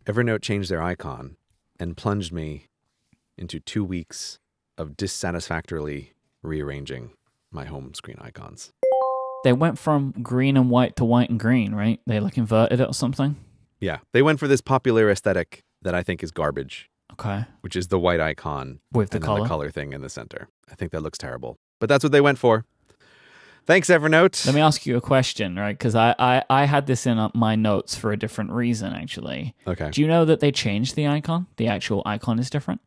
Evernote changed their icon and plunged me into 2 weeks of dissatisfactorily rearranging my home screen icons. They went from green and white to white and green, right? They like inverted it or something? Yeah, they went for this popular aesthetic that I think is garbage. Okay. Which is the white icon with the and color. Then the color thing in the center. I think that looks terrible. But that's what they went for. Thanks, Evernote. Let me ask you a question, right? Because I had this in my notes for a different reason, actually. Okay. Do you know that they changed the icon? The actual icon is different?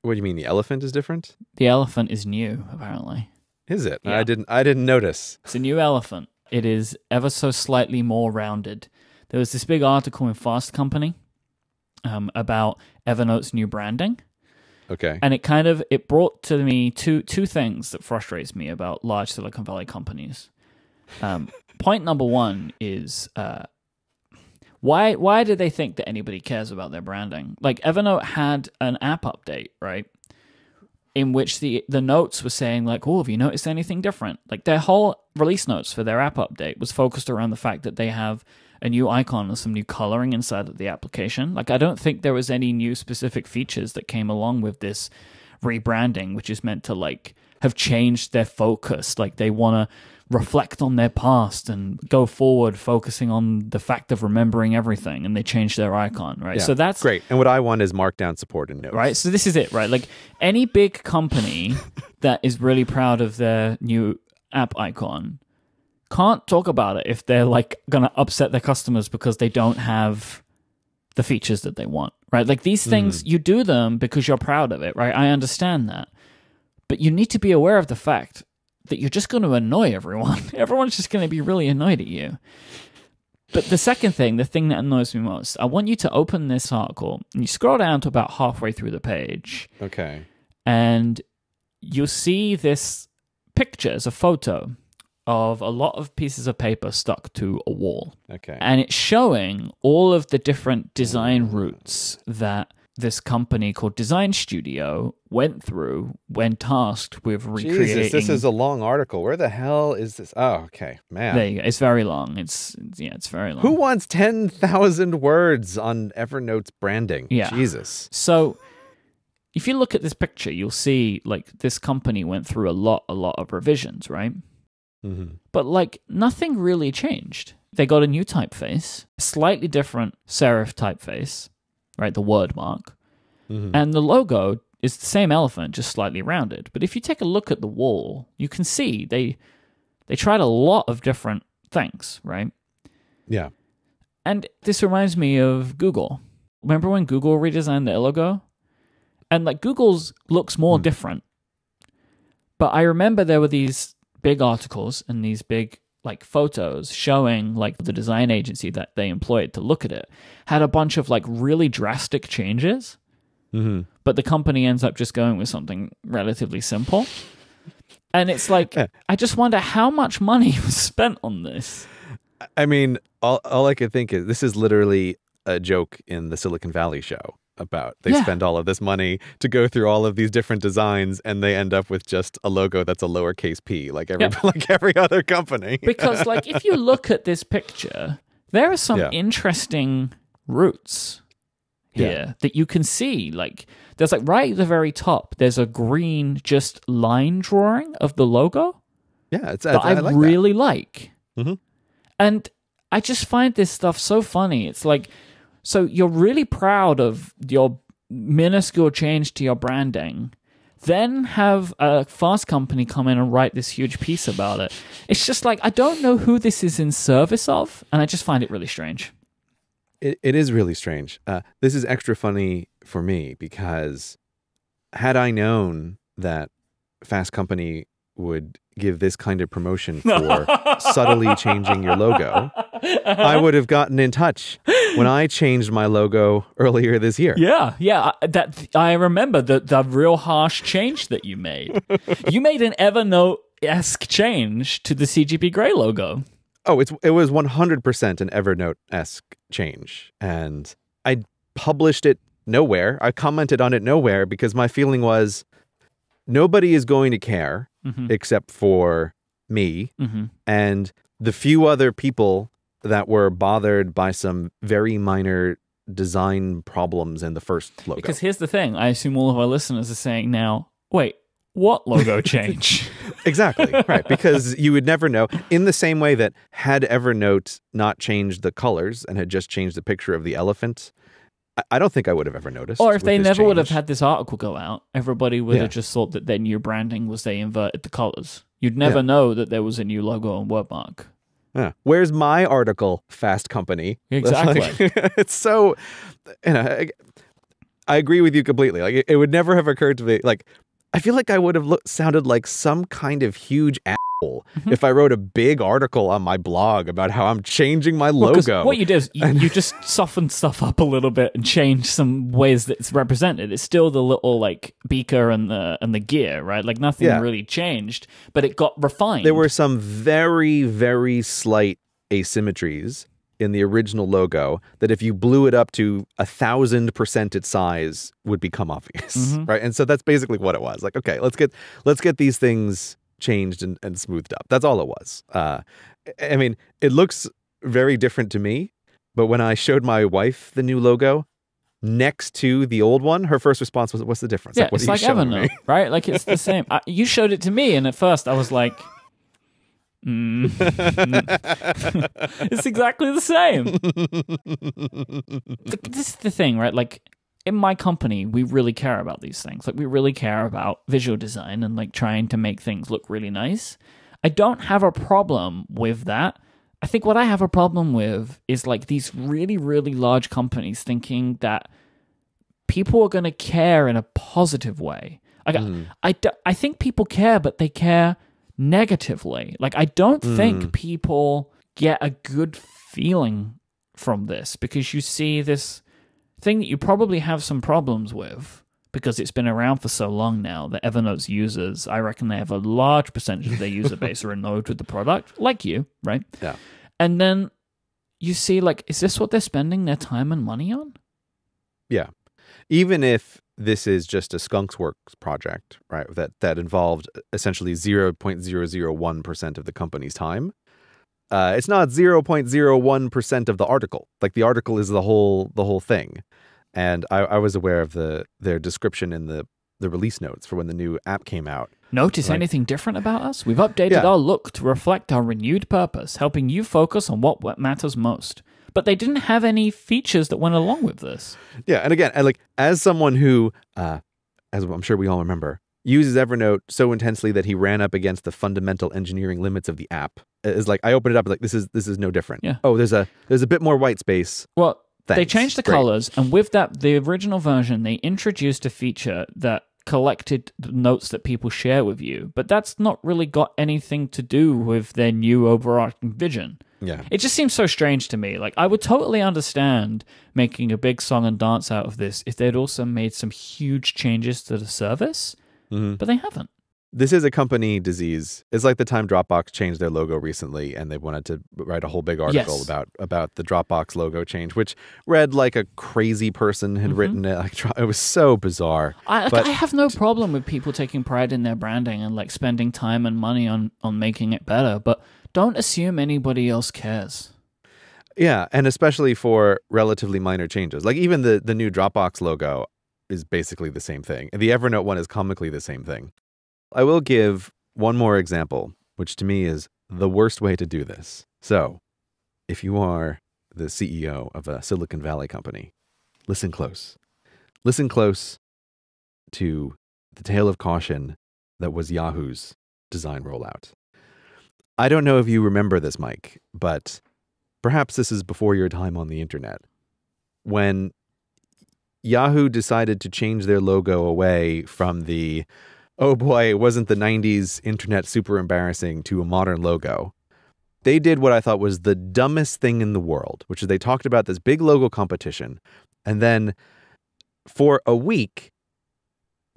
What do you mean? The elephant is different? The elephant is new, apparently. Is it? Yeah. I didn't notice. It's a new elephant. It is ever so slightly more rounded. There was this big article in Fast Company about Evernotes New Branding. Okay. And it brought to me two things that frustrates me about large Silicon Valley companies. Point number one is why do they think that anybody cares about their branding? Like Evernote had an app update, right? In which the notes were saying like, oh, have you noticed anything different? Like their whole release notes for their app update was focused around the fact that they have a new icon and some new coloring inside of the application. Like I don't think there was any new specific features that came along with this rebranding, which is meant to like have changed their focus. Like they want to reflect on their past and go forward focusing on the fact of remembering everything, and they changed their icon, right? Yeah, so that's great. And what I want is markdown support in notes. Right? So this is it, right? Like any big company that is really proud of their new app icon can't talk about it if they're like going to upset their customers because they don't have the features that they want, right? Like these things, you do them because you're proud of it, right? I understand that. But you need to be aware of the fact that you're just going to annoy everyone. Everyone's just going to be really annoyed at you. But the second thing, the thing that annoys me most, I want you to open this article and you scroll down to about halfway through the page. Okay. And you'll see this picture as a photo of a lot of pieces of paper stuck to a wall. Okay. And it's showing all of the different design routes that this company called Design Studio went through when tasked with recreating. Jesus, this is a long article. Where the hell is this? Oh, okay, man. There you go. It's very long. It's very long. Who wants 10,000 words on Evernote's branding? Yeah. Jesus. So if you look at this picture, you'll see like this company went through a lot of revisions, right? Mm-hmm. But like nothing really changed. They got a new typeface, a slightly different serif typeface, right? The word mark. Mm-hmm. And the logo is the same elephant, just slightly rounded. But if you take a look at the wall, you can see they tried a lot of different things, right? Yeah. And this reminds me of Google. Remember when Google redesigned their logo? And like Google's looks more different. But I remember there were these big articles and these big like photos showing like the design agency that they employed to look at it had a bunch of like really drastic changes. Mm-hmm. But the company ends up just going with something relatively simple. And it's like, I just wonder how much money was spent on this. I mean, all I could think is this is literally a joke in the Silicon Valley show about they spend all of this money to go through all of these different designs and they end up with just a logo that's a lowercase p like every other company. Because like if you look at this picture, there are some interesting roots here that you can see. Like there's like right at the very top, there's a green just line drawing of the logo. Yeah, it's that I like really that. like. Mm-hmm. And I just find this stuff so funny. It's like, so you're really proud of your minuscule change to your branding, then have a fast company come in and write this huge piece about it. It's just like, I don't know who this is in service of, and I just find it really strange. It is really strange. This is extra funny for me because had I known that Fast Company would give this kind of promotion for subtly changing your logo, I would have gotten in touch when I changed my logo earlier this year. Yeah. I remember the real harsh change that you made. You made an Evernote-esque change to the CGP Grey logo. Oh, it was 100% an Evernote-esque change. And I published it nowhere. I commented on it nowhere because my feeling was nobody is going to care except for me and the few other people that were bothered by some very minor design problems in the first logo. Because here's the thing. I assume all of our listeners are saying now, wait, what logo change? Exactly, right. Because you would never know. In the same way that had Evernote not changed the colors and had just changed the picture of the elephant, I don't think I would have ever noticed. Or if they never change. would have had this article go out, everybody would have just thought that their new branding was they inverted the colors. You'd never know that there was a new logo on Wordmark. Yeah. Where's my article, Fast Company? Exactly. Like, it's so, I agree with you completely. Like, it would never have occurred to me. Like, I feel like I would have sounded like some kind of huge asshole if I wrote a big article on my blog about how I'm changing my logo. What you do is you just soften stuff up a little bit and change some ways that it's represented. It's still the little like beaker and the gear, right? Like nothing really changed, but it got refined. There were some very, very slight asymmetries in the original logo that if you blew it up to 1,000% its size would become obvious, right? And so that's basically what it was. Like, okay, let's get these things changed and smoothed up. That's all it was. I mean, it looks very different to me, but when I showed my wife the new logo next to the old one, her first response was, "What's the difference?" Yeah, it's like Evernote, right? Like it's the same. You showed it to me, and at first I was like, it's exactly the same. This is the thing, right? Like in my company, we really care about these things. Like we really care about visual design and like trying to make things look really nice. I don't have a problem with that. I think what I have a problem with is like these really, really large companies thinking that people are going to care in a positive way. Like I think people care, but they care negatively. Like I don't think people get a good feeling from this because you see this thing that you probably have some problems with because it's been around for so long now that Evernote's users, I reckon they have a large percentage of their user base are annoyed with the product, like you, right? Yeah. And then you see like, is this what they're spending their time and money on? Yeah. Even if this is just a Skunksworks project, right? That involved essentially 0.001% of the company's time. It's not 0.01% of the article. Like the article is the whole thing. And I was aware of their description in the release notes for when the new app came out. Notice anything different about us? We've updated our look to reflect our renewed purpose, helping you focus on what matters most. But they didn't have any features that went along with this. Yeah, and again, as someone who, as I'm sure we all remember, uses Evernote so intensely that he ran up against the fundamental engineering limits of the app. It's like I open it up, like this is no different. Yeah. Oh, there's a bit more white space. Well, thanks. They changed the colors, and with that, the original version, they introduced a feature that collected the notes that people share with you, but that's not really got anything to do with their new overarching vision. Yeah. It just seems so strange to me. Like, I would totally understand making a big song and dance out of this if they'd also made some huge changes to the service, but they haven't. This is a company disease. It's like the time Dropbox changed their logo recently, and they wanted to write a whole big article about the Dropbox logo change, which read like a crazy person had written it. Like, it was so bizarre. I have no problem with people taking pride in their branding and like spending time and money on making it better, but don't assume anybody else cares. Yeah, and especially for relatively minor changes. Like even the new Dropbox logo is basically the same thing. And the Evernote one is comically the same thing. I will give one more example, which to me is the worst way to do this. So, if you are the CEO of a Silicon Valley company, listen close. Listen close to the tale of caution that was Yahoo's design rollout. I don't know if you remember this, Myke, but perhaps this is before your time on the internet. When Yahoo decided to change their logo away from the oh boy, wasn't the 90s internet super embarrassing to a modern logo, they did what I thought was the dumbest thing in the world, which is they talked about this big logo competition, and then for a week,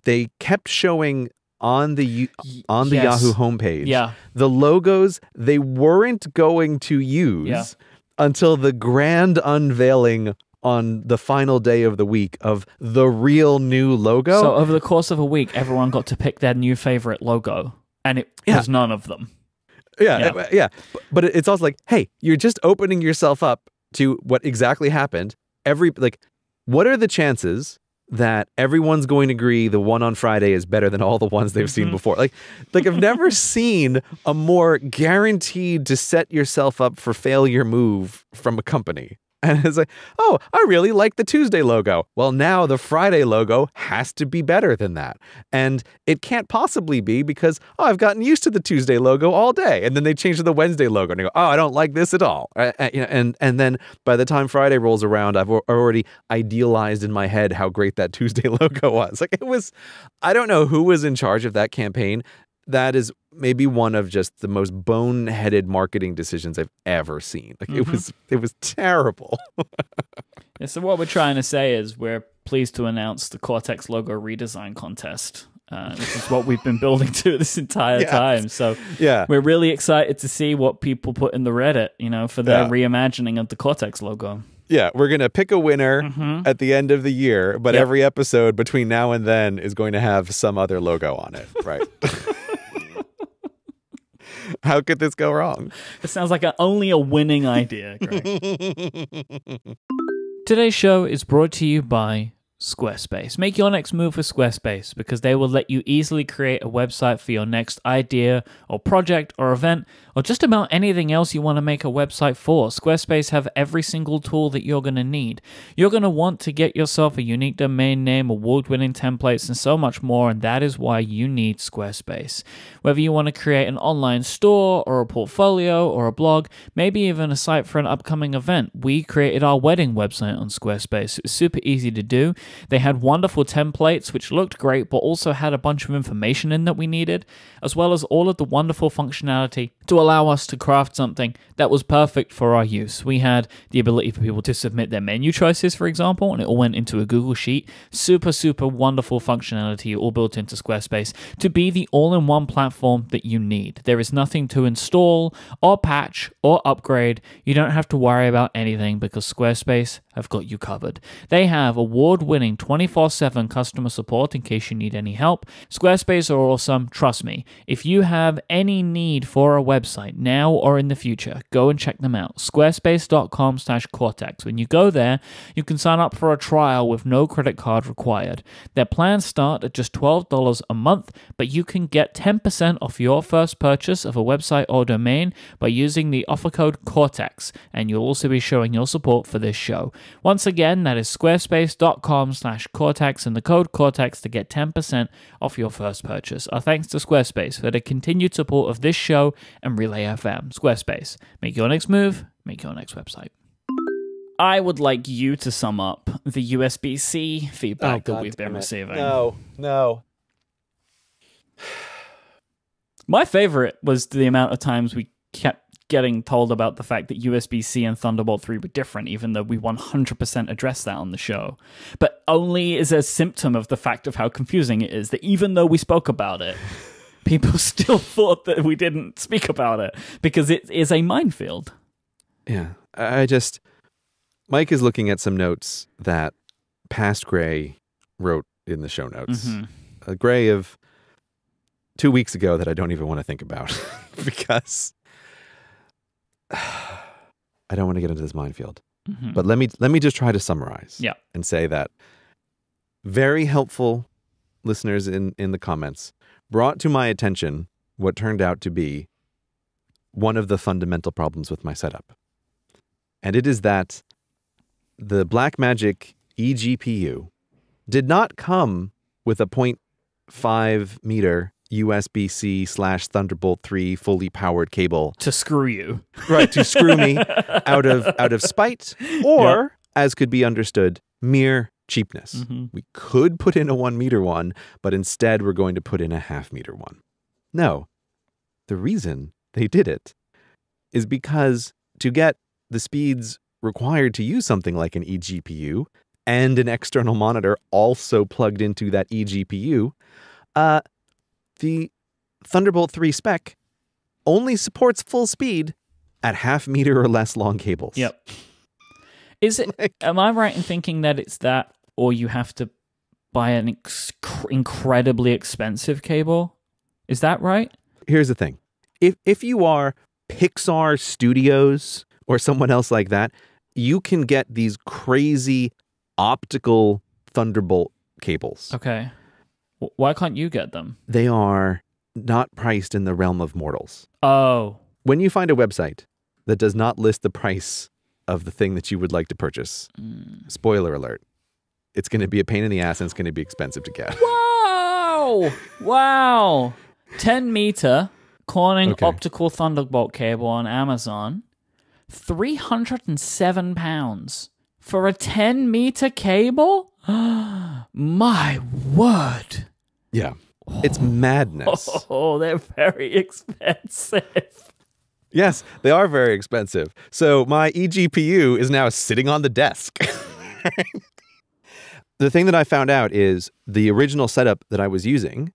they kept showing on the Yahoo homepage the logos they weren't going to use until the grand unveiling on the final day of the week of the real new logo. So over the course of a week, everyone got to pick their new favorite logo, and it was none of them. Yeah. But it's also like, hey, you're just opening yourself up to what exactly happened. what are the chances that everyone's going to agree the one on Friday is better than all the ones they've seen before? Like I've never seen a more guaranteed to set yourself up for failure move from a company. And it's like, oh, I really like the Tuesday logo. Well, now the Friday logo has to be better than that. And it can't possibly be because, I've gotten used to the Tuesday logo all day. And then they change to the Wednesday logo and they go, I don't like this at all. And then by the time Friday rolls around, I've already idealized in my head how great that Tuesday logo was. Like I don't know who was in charge of that campaign. That is maybe one of just the most boneheaded marketing decisions I've ever seen. Like it was terrible. Yeah, so what we're trying to say is we're pleased to announce the Cortex logo redesign contest. This is what we've been building to this entire time. So we're really excited to see what people put in the Reddit, for their reimagining of the Cortex logo. Yeah, we're going to pick a winner at the end of the year, but every episode between now and then is going to have some other logo on it, right? How could this go wrong? It sounds like only a winning idea, Greg. Today's show is brought to you by Squarespace. Make your next move with Squarespace because they will let you easily create a website for your next idea or project or event or just about anything else you want to make a website for. Squarespace have every single tool that you're going to need. You're going to want to get yourself a unique domain name, award-winning templates, and so much more, and that is why you need Squarespace. Whether you want to create an online store or a portfolio or a blog, maybe even a site for an upcoming event, we created our wedding website on Squarespace. It was super easy to do. They had wonderful templates which looked great but also had a bunch of information in that we needed, as well as all of the wonderful functionality to allow us to craft something that was perfect for our use. We had the ability for people to submit their menu choices, for example, and it all went into a Google Sheet. Super, super wonderful functionality all built into Squarespace to be the all-in-one platform that you need. There is nothing to install or patch or upgrade. You don't have to worry about anything because Squarespace have got you covered. They have award-winning 24/7 customer support in case you need any help. Squarespace are awesome, trust me. If you have any need for a website now or in the future, go and check them out. Squarespace.com/Cortex. When you go there, you can sign up for a trial with no credit card required. Their plans start at just $12 a month, but you can get 10% off your first purchase of a website or domain by using the offer code Cortex, and you'll also be showing your support for this show. Once again, that is squarespace.com/Cortex and the code Cortex to get 10% off your first purchase. Our thanks to Squarespace for the continued support of this show and Relay FM. Squarespace, make your next move, make your next website. I would like you to sum up the USB-C feedback that we've been receiving. No. My favorite was the amount of times we kept getting told about the fact that USB-C and Thunderbolt 3 were different, even though we 100% addressed that on the show. But only is a symptom of the fact of how confusing it is that even though we spoke about it, people still thought that we didn't speak about it because it is a minefield. Yeah, Myke is looking at some notes that past Gray wrote in the show notes. A Gray of 2 weeks ago that I don't even want to think about because I don't want to get into this minefield. But let me just try to summarize and say that very helpful listeners in the comments brought to my attention what turned out to be one of the fundamental problems with my setup. And it is that the Blackmagic eGPU did not come with a 0.5 meter USB-C/Thunderbolt 3 fully powered cable to screw you, right? To screw me out of spite, or as could be understood, mere cheapness. We could put in a 1 meter one, but instead we're going to put in a 0.5 meter one. No, the reason they did it is because to get the speeds required to use something like an eGPU and an external monitor also plugged into that eGPU, the Thunderbolt 3 spec only supports full speed at 0.5 meter or less long cables. Yep. Is it? Am I right in thinking that it's that, or you have to buy an incredibly expensive cable? Is that right? Here's the thing: if you are Pixar Studios or someone else like that, you can get these crazy optical Thunderbolt cables. Okay. Why can't you get them? They are not priced in the realm of mortals. Oh. When you find a website that does not list the price of the thing that you would like to purchase, spoiler alert, it's going to be a pain in the ass and it's going to be expensive to get. Wow! Wow! 10-meter Corning optical Thunderbolt cable on Amazon. £307 for a 10-meter cable? My word. Yeah. It's madness. Oh, they're very expensive. Yes, they are very expensive. So my eGPU is now sitting on the desk. The thing that I found out is the original setup that I was using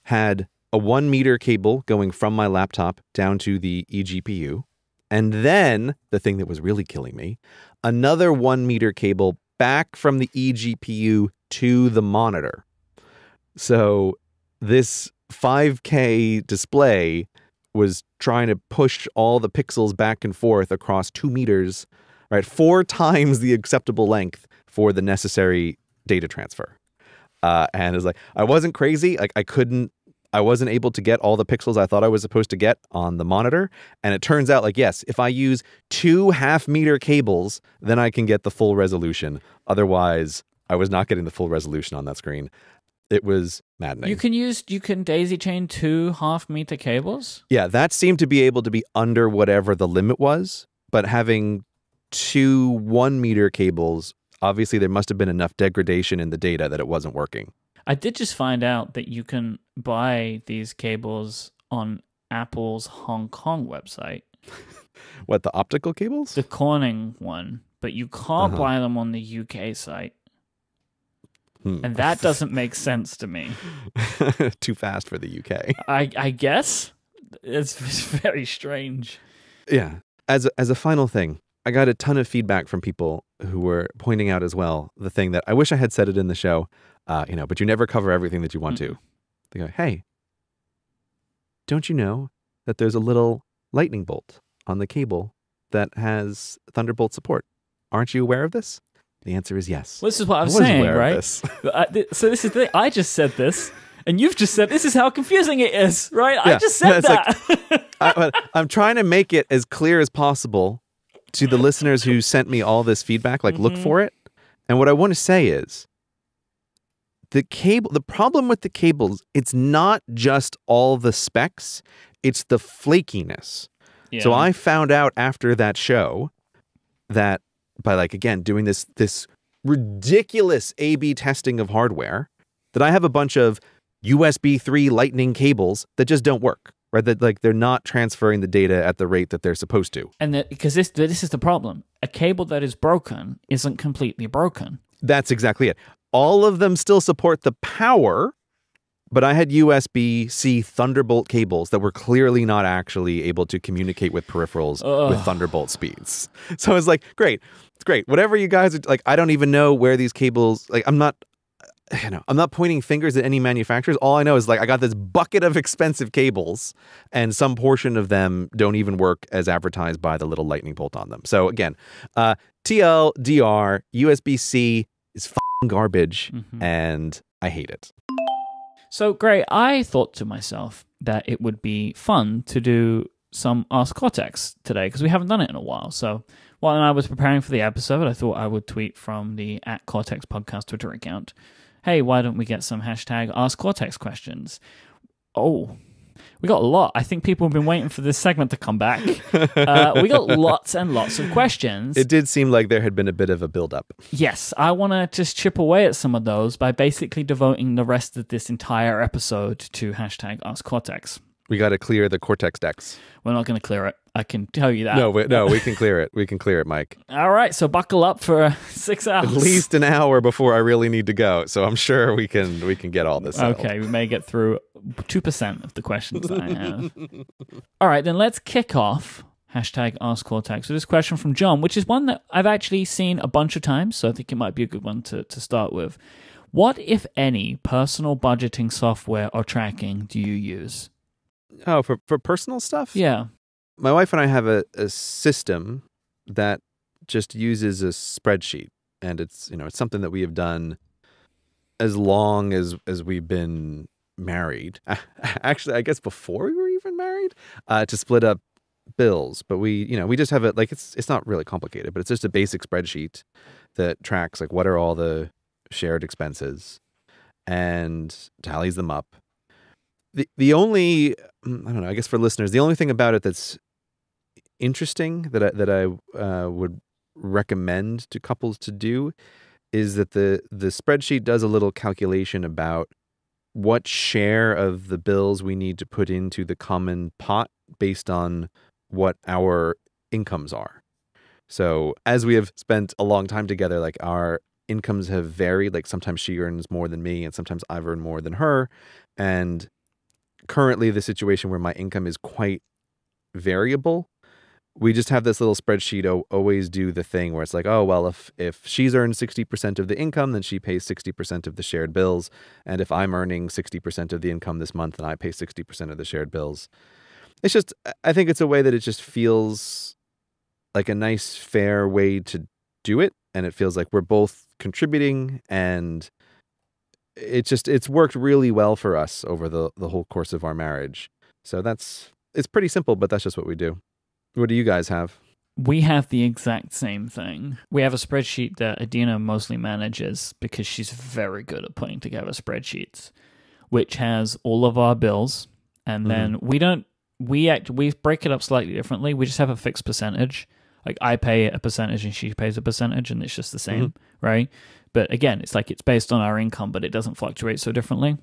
had a 1 meter cable going from my laptop down to the eGPU. And then, the thing that was really killing me, another 1 meter cable back from the eGPU to the monitor. So this 5K display was trying to push all the pixels back and forth across 2 meters, right? 4 times the acceptable length for the necessary data transfer. And it's like, I wasn't crazy. Like I wasn't able to get all the pixels I thought I was supposed to get on the monitor. And it turns out like, yes, if I use 2 half-meter cables, then I can get the full resolution. Otherwise, I was not getting the full resolution on that screen. It was maddening. You can daisy chain 2 half-meter cables? Yeah, that seemed to be able to be under whatever the limit was. But having 2 1-meter cables, obviously there must have been enough degradation in the data that it wasn't working. I did just find out that you can buy these cables on Apple's Hong Kong website. What, the optical cables? The Corning one, but you can't buy them on the UK site. And that doesn't make sense to me. Too fast for the UK. I guess. It's very strange. Yeah. As a final thing, I got a ton of feedback from people who were pointing out as well the thing that I wish I had said it in the show, but you never cover everything that you want to. They go, hey, don't you know that there's a little lightning bolt on the cable that has Thunderbolt support? Aren't you aware of this? The answer is yes. Well, this is what I was saying, right? So this is the thing. I just said this, and you've just said this is how confusing it is, right? Yeah. I just said that. Like, I'm trying to make it as clear as possible to the listeners who sent me all this feedback, like look for it. And what I want to say is the problem with the cables, it's not just all the specs, it's the flakiness. Yeah. So I found out after that show that by again, doing this ridiculous A/B testing of hardware, that I have a bunch of USB 3 lightning cables that just don't work. Right, that they're not transferring the data at the rate that they're supposed to. And because this is the problem. A cable that is broken isn't completely broken. That's exactly it. All of them still support the power, but I had USB-C Thunderbolt cables that were clearly not actually able to communicate with peripherals with Thunderbolt speeds. So I was like, great. It's great. Whatever you guys are, I don't even know where these cables, I'm not pointing fingers at any manufacturers. All I know is I got this bucket of expensive cables and some portion of them don't even work as advertised by the little lightning bolt on them. So again, TLDR, USB-C is f***ing garbage and I hate it. So great. I thought to myself that it would be fun to do some Ask Cortex today because we haven't done it in a while. So while I was preparing for the episode, I thought I would tweet from the @Cortex podcast Twitter account, hey, why don't we get some hashtag Ask Cortex questions? Oh, we got a lot. I think people have been waiting for this segment to come back. We got lots and lots of questions. It did seem like there had been a bit of a build-up. Yes, I want to just chip away at some of those by basically devoting the rest of this entire episode to hashtag Ask Cortex. We got to clear the Cortex decks. We're not going to clear it. I can tell you that. No, we can clear it. We can clear it, Myke. All right, so buckle up for 6 hours. At least an hour before I really need to go. So I'm sure we can get all this settled. Okay, we may get through 2% of the questions that I have. All right, then let's kick off hashtag Ask Cortex with this question from John, which is one that I've actually seen a bunch of times, so I think it might be a good one to start with. What, if any, personal budgeting software or tracking do you use? Oh, for personal stuff? Yeah. My wife and I have a system that just uses a spreadsheet, and it's it's something that we have done as long as we've been married. Actually, I guess before we were even married, to split up bills. But we just have it like it's not really complicated, but it's just a basic spreadsheet that tracks like what are all the shared expenses and tallies them up. The only, I don't know, I guess for listeners, the only thing about it that's interesting that I would recommend to couples to do is that the spreadsheet does a little calculation about what share of the bills we need to put into the common pot based on what our incomes are. So as we have spent a long time together, like our incomes have varied. Like sometimes she earns more than me and sometimes I've earned more than her. And currently the situation where my income is quite variable, we just have this little spreadsheet always do the thing where it's like, oh, well, if she's earned 60% of the income, then she pays 60% of the shared bills. And if I'm earning 60% of the income this month, then I pay 60% of the shared bills. It's just, I think it's a way that it just feels like a nice, fair way to do it. And it feels like we're both contributing, and it's worked really well for us over the whole course of our marriage. So it's pretty simple, but that's just what we do. What do you guys have? We have the exact same thing. We have a spreadsheet that Adina mostly manages because she's very good at putting together spreadsheets, which has all of our bills. And then we break it up slightly differently. We just have a fixed percentage. Like I pay a percentage and she pays a percentage, and it's just the same, right? But again, it's like it's based on our income, but it doesn't fluctuate so differently.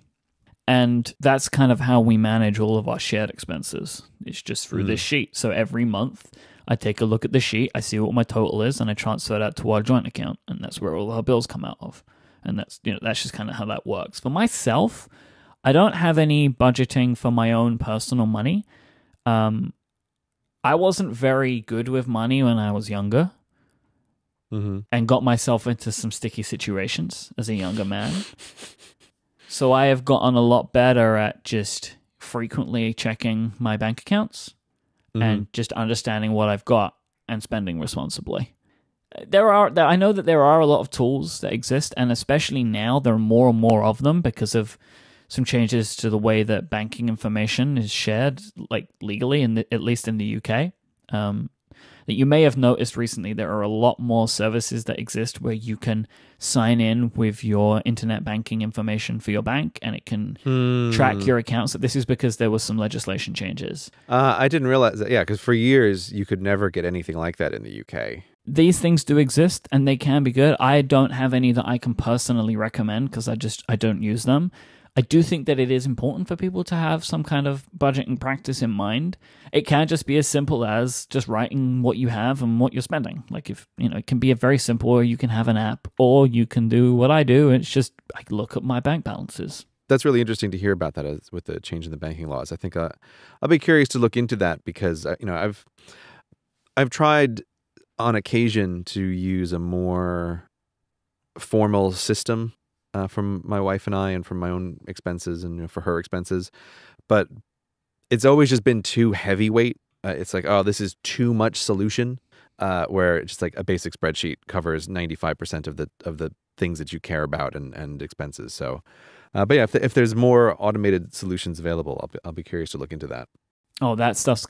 And that's kind of how we manage all of our shared expenses. It's just through this sheet. So every month I take a look at the sheet, I see what my total is, and I transfer that to our joint account, and that's where all our bills come out of. And that's just kind of how that works. For myself, I don't have any budgeting for my own personal money. I wasn't very good with money when I was younger, and got myself into some sticky situations as a younger man. So I have gotten a lot better at just frequently checking my bank accounts and just understanding what I've got and spending responsibly. I know that there are a lot of tools that exist, and especially now there are more and more of them because of some changes to the way that banking information is shared, like legally, at least in the UK. That you may have noticed recently, there are a lot more services that exist where you can sign in with your internet banking information for your bank, and it can track your accounts. This is because there was some legislation changes. I didn't realize that. Yeah, because for years you could never get anything like that in the UK. These things do exist, and they can be good. I don't have any that I can personally recommend because I don't use them. I do think that it is important for people to have some kind of budgeting practice in mind. It can just be as simple as just writing what you have and what you're spending. Like it can be a very simple, or you can have an app, or you can do what I do. It's just I look at my bank balances. That's really interesting to hear about that with the change in the banking laws. I think I'll be curious to look into that because I've tried on occasion to use a more formal system from my wife and I, and from my own expenses and for her expenses. But it's always just been too heavyweight. It's like, oh, this is too much solution, where it's just like a basic spreadsheet covers 95% of the things that you care about and expenses. So, but yeah, if there's more automated solutions available, I'll be curious to look into that. Oh, that stuff's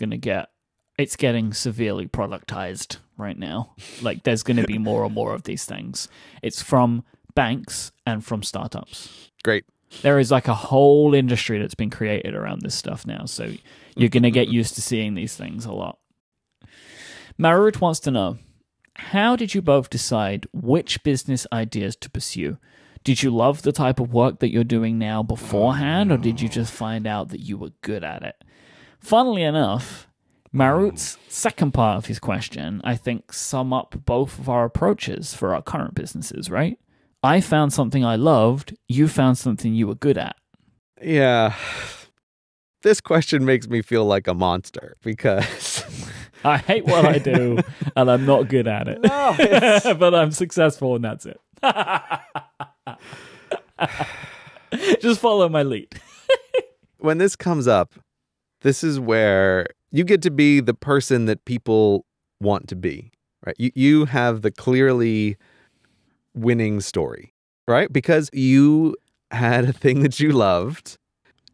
it's getting severely productized right now. Like there's going to be more and more of these things. It's from banks and from startups. Great. There is like a whole industry that's been created around this stuff now, so you're going to get used to seeing these things a lot. Marut wants to know, how did you both decide which business ideas to pursue? Did you love the type of work that you're doing now beforehand, or did you just find out that you were good at it? Funnily enough, Marut's second part of his question, I think, sum up both of our approaches for our current businesses, right? I found something I loved. You found something you were good at. Yeah. This question makes me feel like a monster because I hate what I do and I'm not good at it. No, but I'm successful and that's it. Just follow my lead. When this comes up, this is where you get to be the person that people want to be. right? You have the clearly winning story, right? Because you had a thing that you loved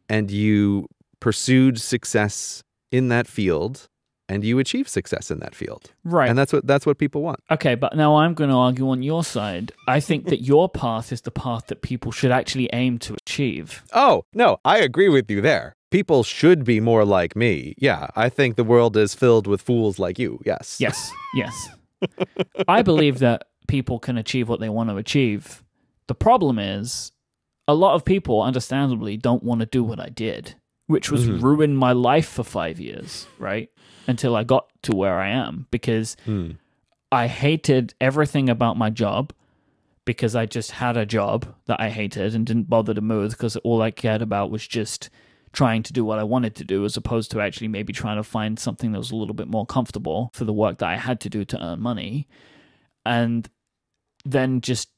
and you pursued success in that field and you achieved success in that field. Right. And that's what people want. Okay, but now I'm going to argue on your side. I think that your path is the path that people should actually aim to achieve. Oh, no, I agree with you there. People should be more like me. Yeah, I think the world is filled with fools like you. Yes. Yes. Yes. I believe that people can achieve what they want to achieve. The problem is a lot of people, understandably, don't want to do what I did, which was ruin my life for 5 years, right? Until I got to where I am, because I hated everything about my job because I just had a job that I hated and didn't bother to move because all I cared about was just trying to do what I wanted to do, as opposed to actually maybe trying to find something that was a little bit more comfortable for the work that I had to do to earn money. And then just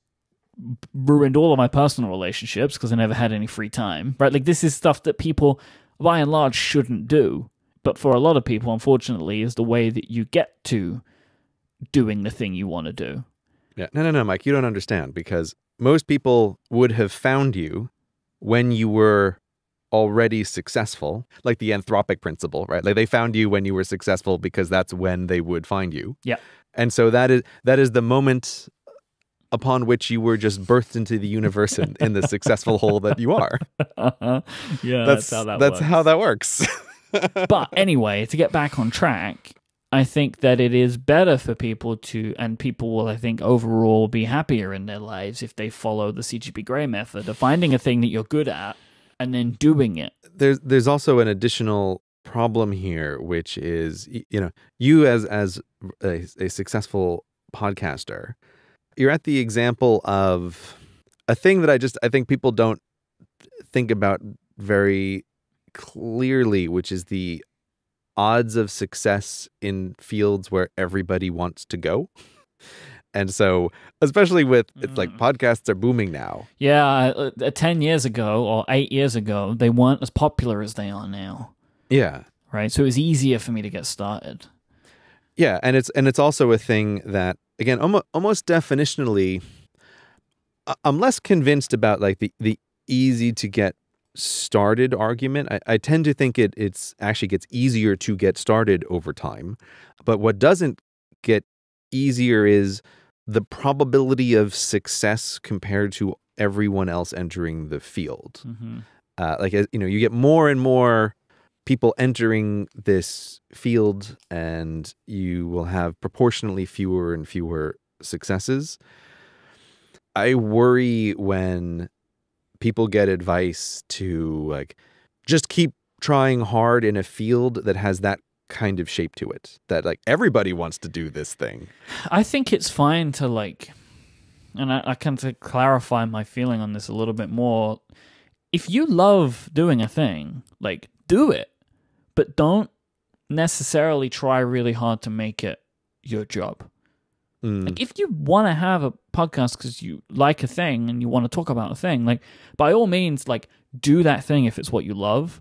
ruined all of my personal relationships because I never had any free time, right? Like, this is stuff that people, by and large, shouldn't do. But for a lot of people, unfortunately, is the way that you get to doing the thing you want to do. Yeah. No, Mike, you don't understand, because most people would have found you when you were already successful, like the anthropic principle, right? Like, they found you when you were successful because that's when they would find you. Yeah. And so that is the moment upon which you were just birthed into the universe in the successful hole that you are. Yeah, that's how that works. That's how that works. But anyway, to get back on track, I think that it is better for people to, and people will, I think, overall be happier in their lives if they follow the CGP Grey method of finding a thing that you're good at and then doing it. There's also an additional problem here, which is, you as a successful podcaster, you're at the example of a thing that I think people don't think about very clearly, which is the odds of success in fields where everybody wants to go. And so, especially with, it's like podcasts are booming now. Yeah, 10 years ago or 8 years ago, they weren't as popular as they are now. Yeah. Right? So it was easier for me to get started. Yeah, and it's also a thing that, again, almost definitionally, I'm less convinced about like the easy to get started argument. I tend to think it's actually gets easier to get started over time. But what doesn't get easier is the probability of success compared to everyone else entering the field. You get more and more people entering this field, and you will have proportionately fewer and fewer successes. I worry when people get advice to like just keep trying hard in a field that has that kind of shape to it, that like everybody wants to do this thing. I think it's fine to like, and I can to clarify my feeling on this a little bit more. If you love doing a thing, like, do it, but don't necessarily try really hard to make it your job. Like, if you want to have a podcast because you like a thing and you want to talk about a thing, like, by all means, like, do that thing if it's what you love.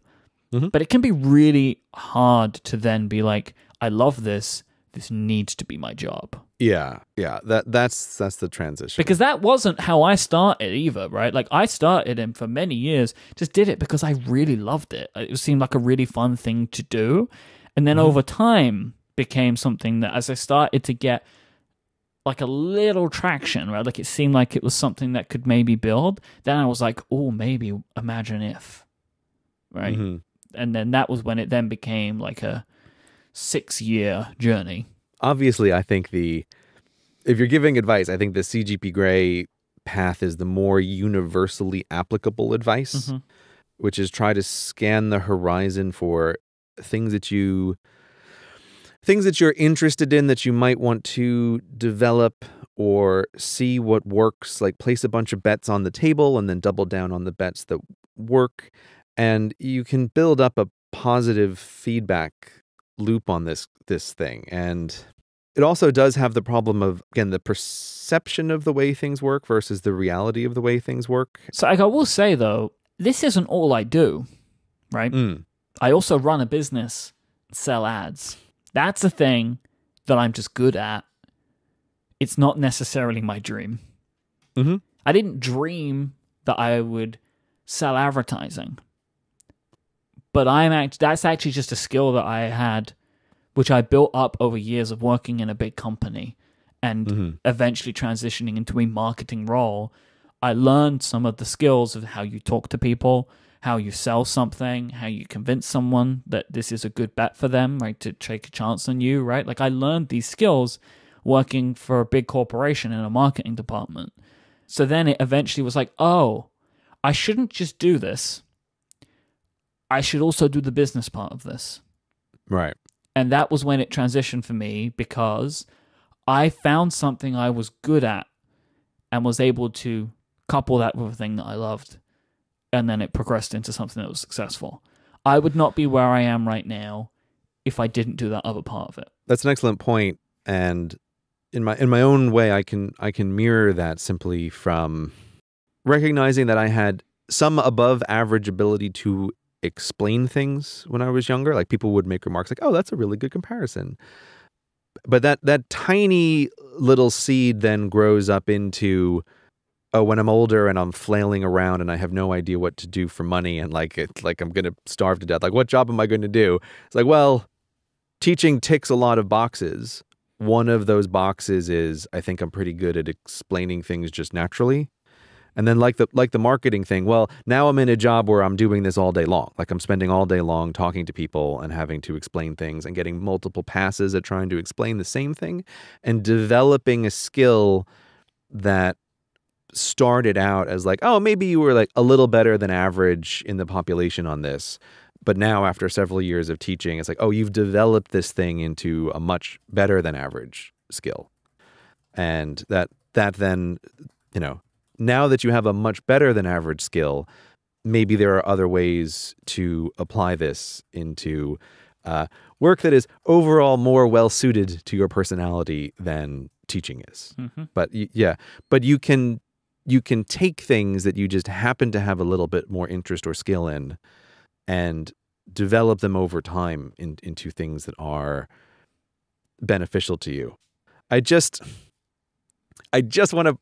But it can be really hard to then be like, I love this. This needs to be my job. Yeah. That's the transition. Because that wasn't how I started either, right? Like, I started and for many years just did it because I really loved it. It seemed like a really fun thing to do. And then over time became something that, as I started to get like a little traction, right? Like, it seemed like it was something that could maybe build. Then I was like, oh, maybe imagine if, right? And then that was when it then became like a 6-year journey. Obviously, I think if you're giving advice, I think the CGP Grey path is the more universally applicable advice, which is try to scan the horizon for things that you're interested in, that you might want to develop or see what works. Like, place a bunch of bets on the table and then double down on the bets that work. And you can build up a positive feedback loop on this thing. And it also does have the problem of, again, the perception of the way things work versus the reality of the way things work. So I will say, though, this isn't all I do, right? I also run a business, sell ads. That's a thing that I'm just good at. it's not necessarily my dream. Mm-hmm. I didn't dream that I would sell advertising. But that's actually just a skill that I had, which I built up over years of working in a big company and eventually transitioning into a marketing role. I learned some of the skills of how you talk to people, how you sell something, how you convince someone that this is a good bet for them, right, to take a chance on you, right? Like, I learned these skills working for a big corporation in a marketing department. So then it eventually was like, oh, I shouldn't just do this. I should also do the business part of this. Right. And that was when it transitioned for me, because I found something I was good at and was able to couple that with a thing that I loved. And then it progressed into something that was successful. I would not be where I am right now if I didn't do that other part of it. That's an excellent point. And in my own way, I can mirror that simply from recognizing that I had some above average ability to explain things when I was younger. Like, people would make remarks like, oh, that's a really good comparison. But that tiny little seed then grows up into, oh, when I'm older and I'm flailing around and I have no idea what to do for money and like I'm going to starve to death. Like, what job am I going to do? It's like, well, teaching ticks a lot of boxes. One of those boxes is I think I'm pretty good at explaining things just naturally. And then like the marketing thing, well, now I'm in a job where I'm doing this all day long. Like, I'm spending all day long talking to people and having to explain things and getting multiple passes at trying to explain the same thing and developing a skill that started out as like, oh, maybe you were like a little better than average in the population on this. But now, after several years of teaching, it's like, oh, you've developed this thing into a much better than average skill. And that then, you know, now that you have a much better than average skill, maybe there are other ways to apply this into work that is overall more well-suited to your personality than teaching is. Mm-hmm. But you can take things that you just happen to have a little bit more interest or skill in and develop them over time into things that are beneficial to you. I just want to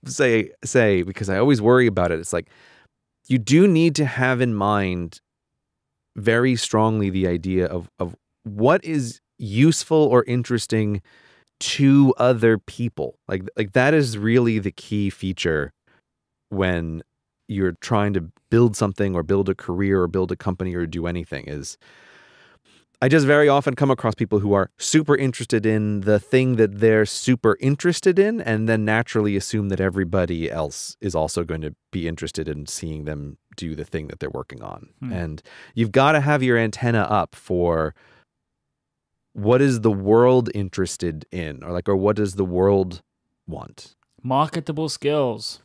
say, because I always worry about it, it's like, you do need to have in mind very strongly the idea of what is useful or interesting to other people. Like that is really the key feature when you're trying to build something or build a career or build a company or do anything. Is I just very often come across people who are super interested in the thing that they're super interested in, and then naturally assume that everybody else is also going to be interested in seeing them do the thing that they're working on. And you've got to have your antenna up for what is the world interested in, or what does the world want? Marketable skills.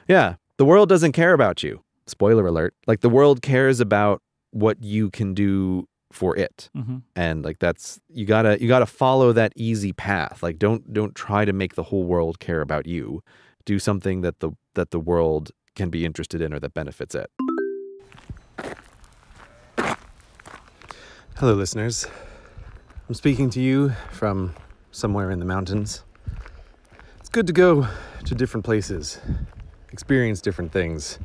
Yeah. The world doesn't care about you. Spoiler alert. Like, the world cares about what you can do for it. Mm-hmm. And like, that's, you gotta follow that easy path. Like, don't try to make the whole world care about you. Do something that the world can be interested in or that benefits it. Hello, listeners. I'm speaking to you from somewhere in the mountains. It's good to go to different places, experience different things,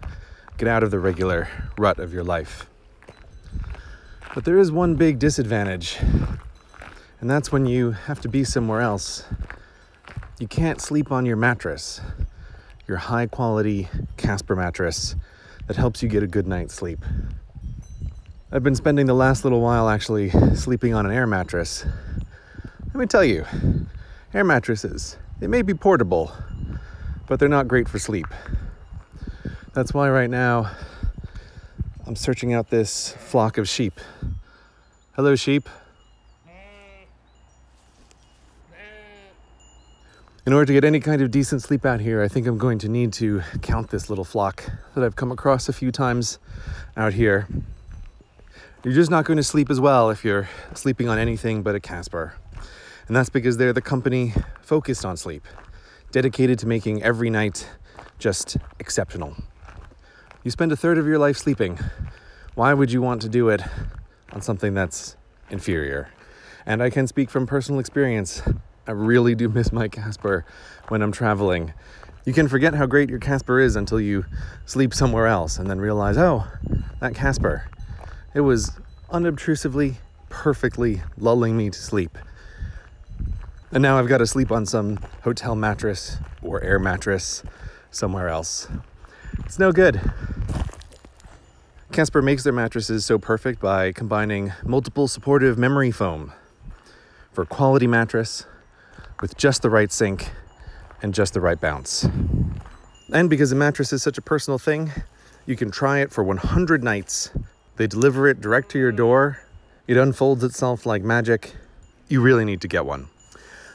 get out of the regular rut of your life. But there is one big disadvantage, and that's when you have to be somewhere else. You can't sleep on your mattress, your high-quality Casper mattress that helps you get a good night's sleep. I've been spending the last little while actually sleeping on an air mattress. Let me tell you, air mattresses, they may be portable, but they're not great for sleep. That's why right now I'm searching out this flock of sheep. Hello, sheep. In order to get any kind of decent sleep out here, I think I'm going to need to count this little flock that I've come across a few times out here. You're just not going to sleep as well if you're sleeping on anything but a Casper. And that's because they're the company focused on sleep, dedicated to making every night just exceptional. You spend a third of your life sleeping. Why would you want to do it on something that's inferior? And I can speak from personal experience. I really do miss my Casper when I'm traveling. You can forget how great your Casper is until you sleep somewhere else and then realize, oh, that Casper, it was unobtrusively, perfectly lulling me to sleep. And now I've got to sleep on some hotel mattress or air mattress somewhere else. It's no good. Casper makes their mattresses so perfect by combining multiple supportive memory foam for a quality mattress with just the right sink and just the right bounce. And because a mattress is such a personal thing, you can try it for 100 nights. They deliver it direct to your door. It unfolds itself like magic. You really need to get one.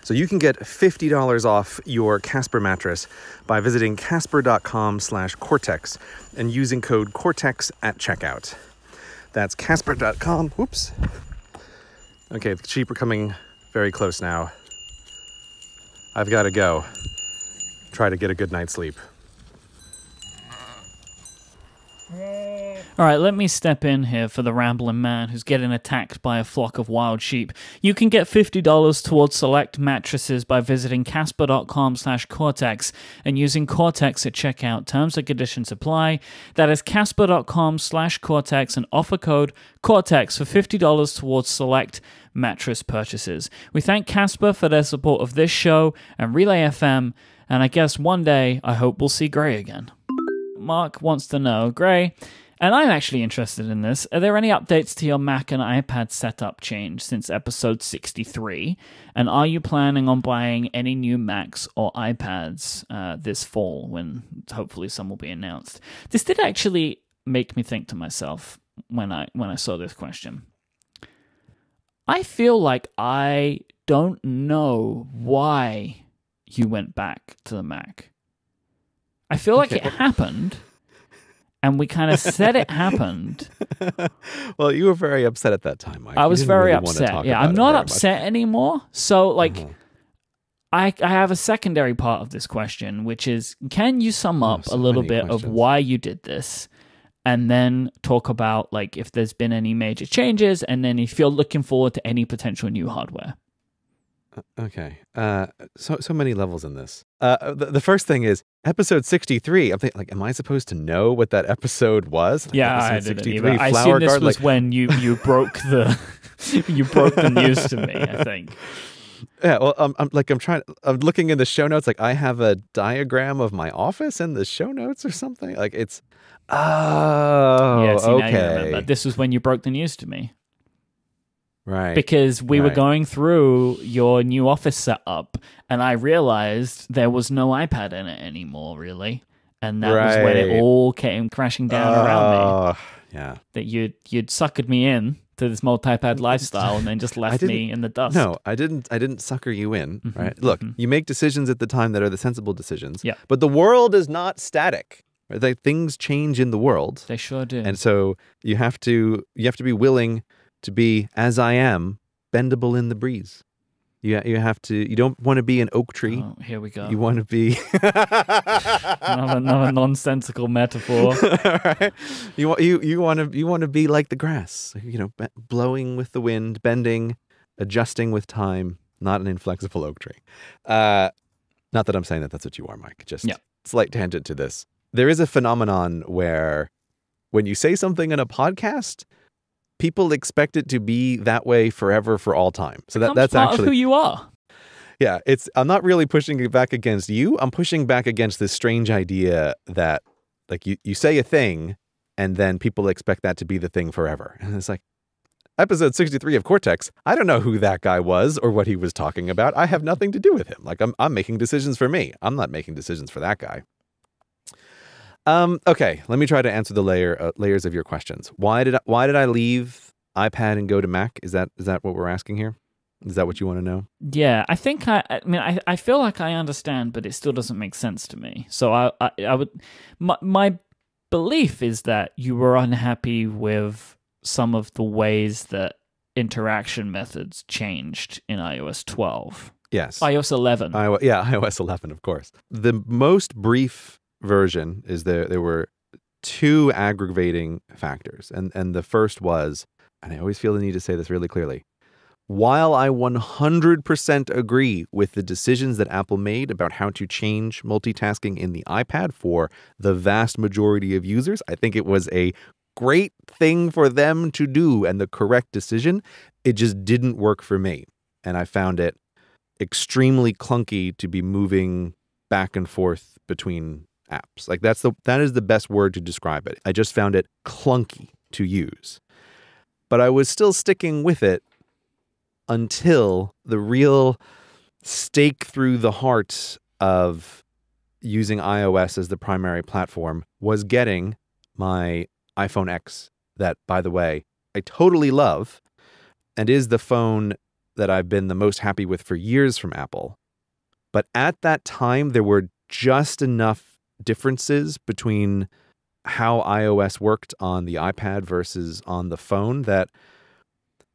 So you can get $50 off your Casper mattress by visiting casper.com/Cortex and using code Cortex at checkout. That's casper.com. Whoops. Okay, the sheep are coming very close now. I've got to go. Try to get a good night's sleep. All right, let me step in here for the rambling man who's getting attacked by a flock of wild sheep. You can get $50 towards select mattresses by visiting casper.com/Cortex and using Cortex at checkout. Terms and conditions apply. That is casper.com/Cortex and offer code Cortex for $50 towards select mattress purchases. We thank Casper for their support of this show and Relay FM, and I guess one day I hope we'll see Gray again. Mark wants to know, Gray, and I'm actually interested in this, are there any updates to your Mac and iPad setup change since episode 63? And are you planning on buying any new Macs or iPads this fall when hopefully some will be announced? This did actually make me think to myself when I saw this question. I feel like I don't know why you went back to the Mac. I feel like it happened, and we kind of said it happened. Well, you were very upset at that time, Mike. I was very upset. Yeah, I'm not upset anymore. So, like, I have a secondary part of this question, which is, can you sum up a little bit of why you did this, and then talk about, like, if there's been any major changes, and then if you're looking forward to any potential new hardware? Okay. So many levels in this. The first thing is episode 63. I'm thinking, like, am I supposed to know what that episode was? Yeah, I didn't either. I assume this was when you broke the you broke the news to me, I think. Yeah, well, I'm looking in the show notes. Like, I have a diagram of my office in the show notes or something. Like, it's yeah. See, okay. Now you remember. This was when you broke the news to me. Right. Because we were going through your new office setup, and I realized there was no iPad in it anymore, really. And that was when it all came crashing down around me. Yeah. That you'd suckered me in to this multi-pad lifestyle and then just left me in the dust. No, I didn't sucker you in, right? Look, you make decisions at the time that are the sensible decisions. Yeah. But the world is not static. Right? Things change in the world. They sure do. And so you have to be willing to be, as I am, bendable in the breeze. You don't want to be an oak tree. Oh, here we go. You want to be another nonsensical metaphor. Right? You want to be like the grass, blowing with the wind, bending, adjusting with time, not an inflexible oak tree. Not that I'm saying that that's what you are, Myke. Just slight tangent to this. There is a phenomenon where when you say something in a podcast, people expect it to be that way forever, for all time. So that's part actually of who you are. Yeah, I'm not really pushing it back against you. I'm pushing back against this strange idea that, like, you say a thing and then people expect that to be the thing forever. And it's like, episode 63 of Cortex, I don't know who that guy was or what he was talking about. I have nothing to do with him. Like, I'm making decisions for me. I'm not making decisions for that guy. Okay, let me try to answer the layers of your questions. Why did I leave iPad and go to Mac? Is that what we're asking here? Is that what you want to know? Yeah, I think I feel like I understand, but it still doesn't make sense to me. So I would my belief is that you were unhappy with some of the ways that interaction methods changed in iOS 12. Yes. iOS 11. iOS 11, of course. The most brief version is there were two aggravating factors. And the first was, and I always feel the need to say this really clearly, while I 100% agree with the decisions that Apple made about how to change multitasking in the iPad for the vast majority of users, I think it was a great thing for them to do and the correct decision. It just didn't work for me. And I found it extremely clunky to be moving back and forth between apps. Like that is the best word to describe it. I just found it clunky to use. But I was still sticking with it until the real stake through the heart of using iOS as the primary platform was getting my iPhone X, that, by the way, I totally love and is the phone that I've been the most happy with for years from Apple. But at that time, there were just enough differences between how iOS worked on the iPad versus on the phone that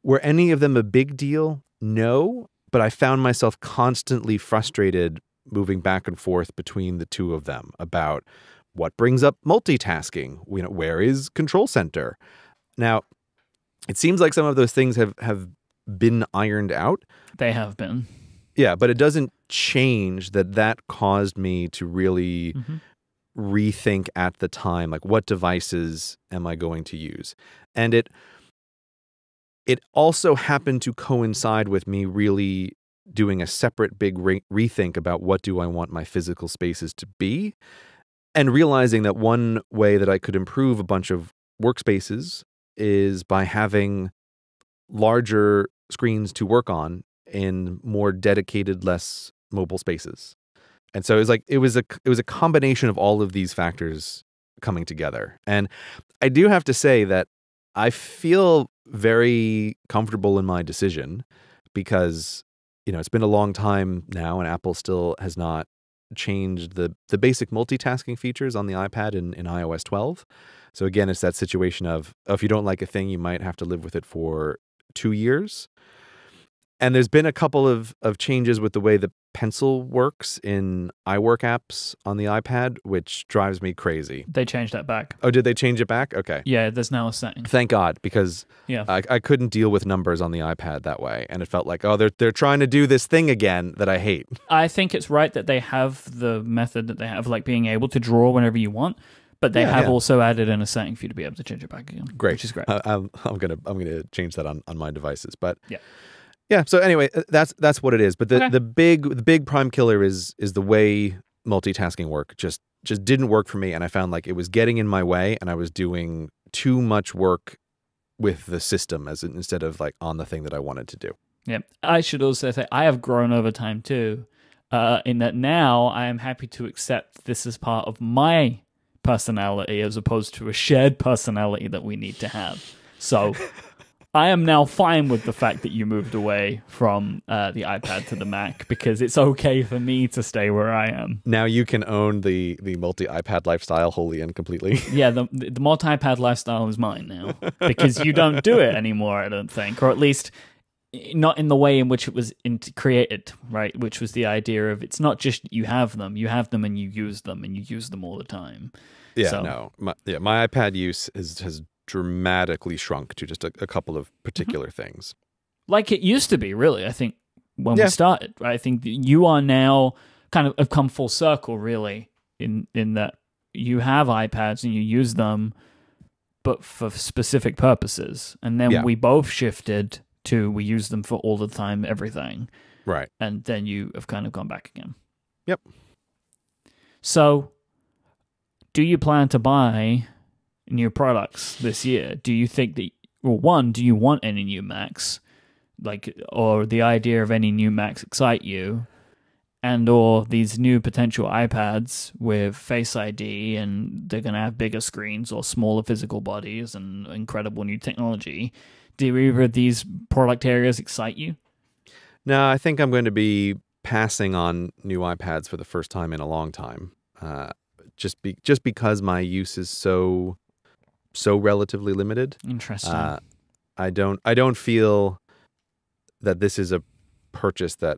were any of them a big deal? No, but I found myself constantly frustrated moving back and forth between the two of them about what brings up multitasking. Where is Control Center? Now, it seems like some of those things have been ironed out. They have been. Yeah, but it doesn't change that caused me to really rethink at the time, like, what devices am I going to use? And it also happened to coincide with me really doing a separate big rethink about what do I want my physical spaces to be, and realizing that one way that I could improve a bunch of workspaces is by having larger screens to work on in more dedicated, less mobile spaces. And so it was a combination of all of these factors coming together. And I do have to say that I feel very comfortable in my decision because, it's been a long time now and Apple still has not changed the basic multitasking features on the iPad in iOS 12. So again, it's that situation of if you don't like a thing, you might have to live with it for 2 years. And there's been a couple of changes with the way the pencil works in iWork apps on the iPad, which drives me crazy. They changed that back. Oh, did they change it back? Okay. Yeah, there's now a setting. Thank God, because I couldn't deal with numbers on the iPad that way. And it felt like, they're trying to do this thing again that I hate. I think it's right that they have the method that they have, like being able to draw whenever you want. But they have also added in a setting for you to be able to change it back again. Great. Which is great. I'm gonna change that on my devices. But yeah. So anyway, that's what it is. But the big prime killer is the way multitasking work just didn't work for me, and I found like it was getting in my way, and I was doing too much work with the system instead of like on the thing that I wanted to do. Yeah. I should also say I have grown over time too, in that now I am happy to accept this as part of my personality as opposed to a shared personality that we need to have. So I am now fine with the fact that you moved away from the iPad to the Mac because it's okay for me to stay where I am. Now you can own the multi-iPad lifestyle wholly and completely. Yeah, the multi-iPad lifestyle is mine now because you don't do it anymore, I don't think, or at least not in the way in which it was created, right? Which was the idea of it's not just you have them and you use them all the time. Yeah, so. No. My iPad use has dramatically shrunk to just a couple of particular things. Like it used to be, really, I think, when we started. Right? I think you are now kind of have come full circle, really, in that you have iPads and you use them, but for specific purposes. And then we both shifted to we use them for all the time, everything. Right. And then you have kind of gone back again. Yep. So, do you plan to buy new products this year? Do you think that, well, one, do you want any new Macs? Or the idea of any new Macs excite you? And or these new potential iPads with Face ID and they're going to have bigger screens or smaller physical bodies and incredible new technology. Do either of these product areas excite you? No, I think I'm going to be passing on new iPads for the first time in a long time. Just because my use is so relatively limited. Interesting. I don't feel that this is a purchase that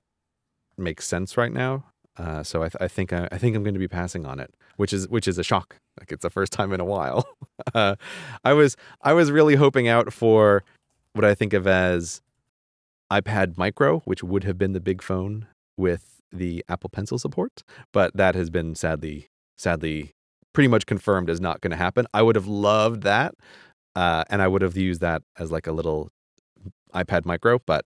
makes sense right now. So I think I'm going to be passing on it, which is a shock. Like it's the first time in a while. I was really hoping out for what I think of as iPad Micro, which would have been the big phone with the Apple Pencil support, but that has been sadly pretty much confirmed as not going to happen. I would have loved that, and I would have used that as like a little iPad Micro, but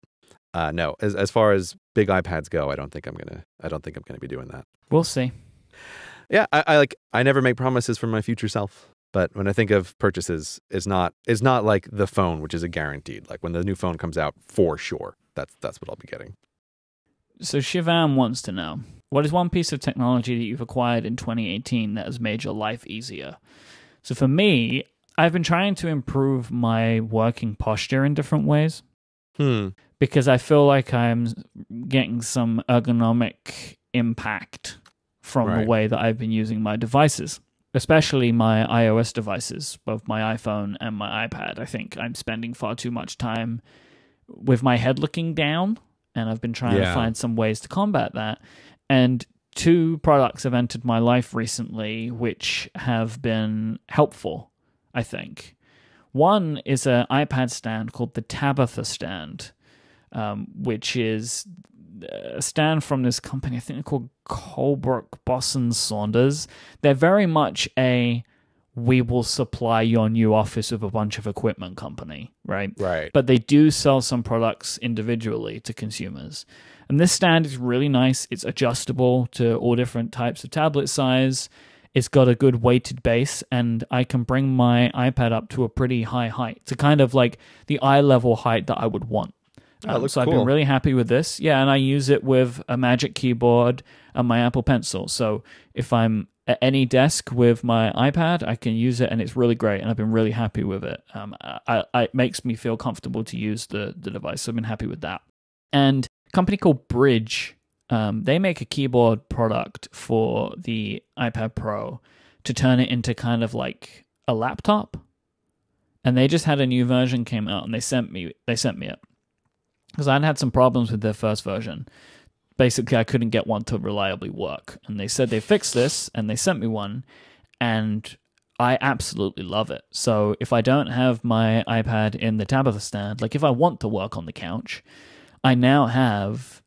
no. As far as big iPads go, I don't think I'm gonna be doing that. We'll see. Yeah, I never make promises for my future self, but when I think of purchases, it's not like the phone, which is a guaranteed. Like when the new phone comes out, for sure, that's what I'll be getting. So Shivam wants to know, what is one piece of technology that you've acquired in 2018 that has made your life easier? So for me, I've been trying to improve my working posture in different ways. Because I feel like I'm getting some ergonomic impact from the way that I've been using my devices, especially my iOS devices, both my iPhone and my iPad. I think I'm spending far too much time with my head looking down, and I've been trying to find some ways to combat that. And 2 products have entered my life recently which have been helpful, I think. One is an iPad stand called the Tabitha stand, which is a stand from this company, I think they're called Colebrook Bosson Saunders. They're very much a, we will supply your new office with a bunch of equipment company, right? Right. But they do sell some products individually to consumers. And this stand is really nice. It's adjustable to all different types of tablet size. It's got a good weighted base, and I can bring my iPad up to a pretty high height, to kind of like the eye level height that I would want. So I've been really happy with this. Yeah, and I use it with a Magic Keyboard and my Apple Pencil. So if I'm at any desk with my iPad, I can use it, and it's really great, and I've been really happy with it. It makes me feel comfortable to use the device, so I've been happy with that. And a company called Bridge, they make a keyboard product for the iPad Pro to turn it into kind of like a laptop. And they just had a new version came out, and they sent me it. Because I'd had some problems with their first version. Basically, I couldn't get one to reliably work. And they said they fixed this, and they sent me one, and I absolutely love it. So if I don't have my iPad in the Tabitha stand, like if I want to work on the couch, I now have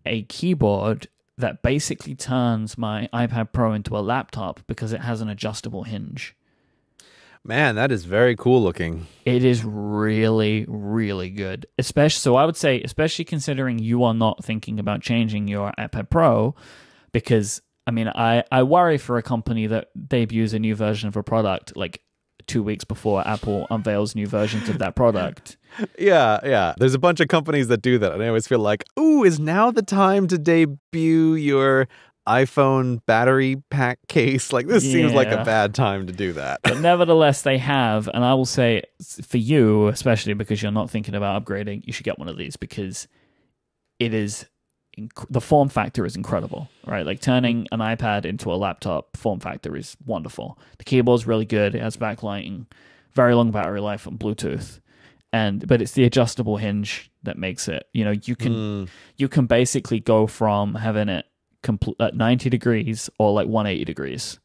a keyboard that basically turns my iPad Pro into a laptop because it has an adjustable hinge. Man, that is very cool looking. It is really, really good. So I would say, especially considering you are not thinking about changing your iPad Pro, because, I mean, I worry for a company that debuts a new version of a product like 2 weeks before Apple unveils new versions of that product. Yeah. There's a bunch of companies that do that, and I always feel like, ooh, is now the time to debut your iPhone battery pack case? Like, this seems like a bad time to do that. But nevertheless, they have, and I will say, for you, especially because you're not thinking about upgrading, you should get one of these, because it is the form factor is incredible, right? Like turning an iPad into a laptop form factor is wonderful. The keyboard's really good. It has backlighting, very long battery life on Bluetooth, but it's the adjustable hinge that makes it. You know, you can basically go from having it at 90 degrees or like 180 degrees,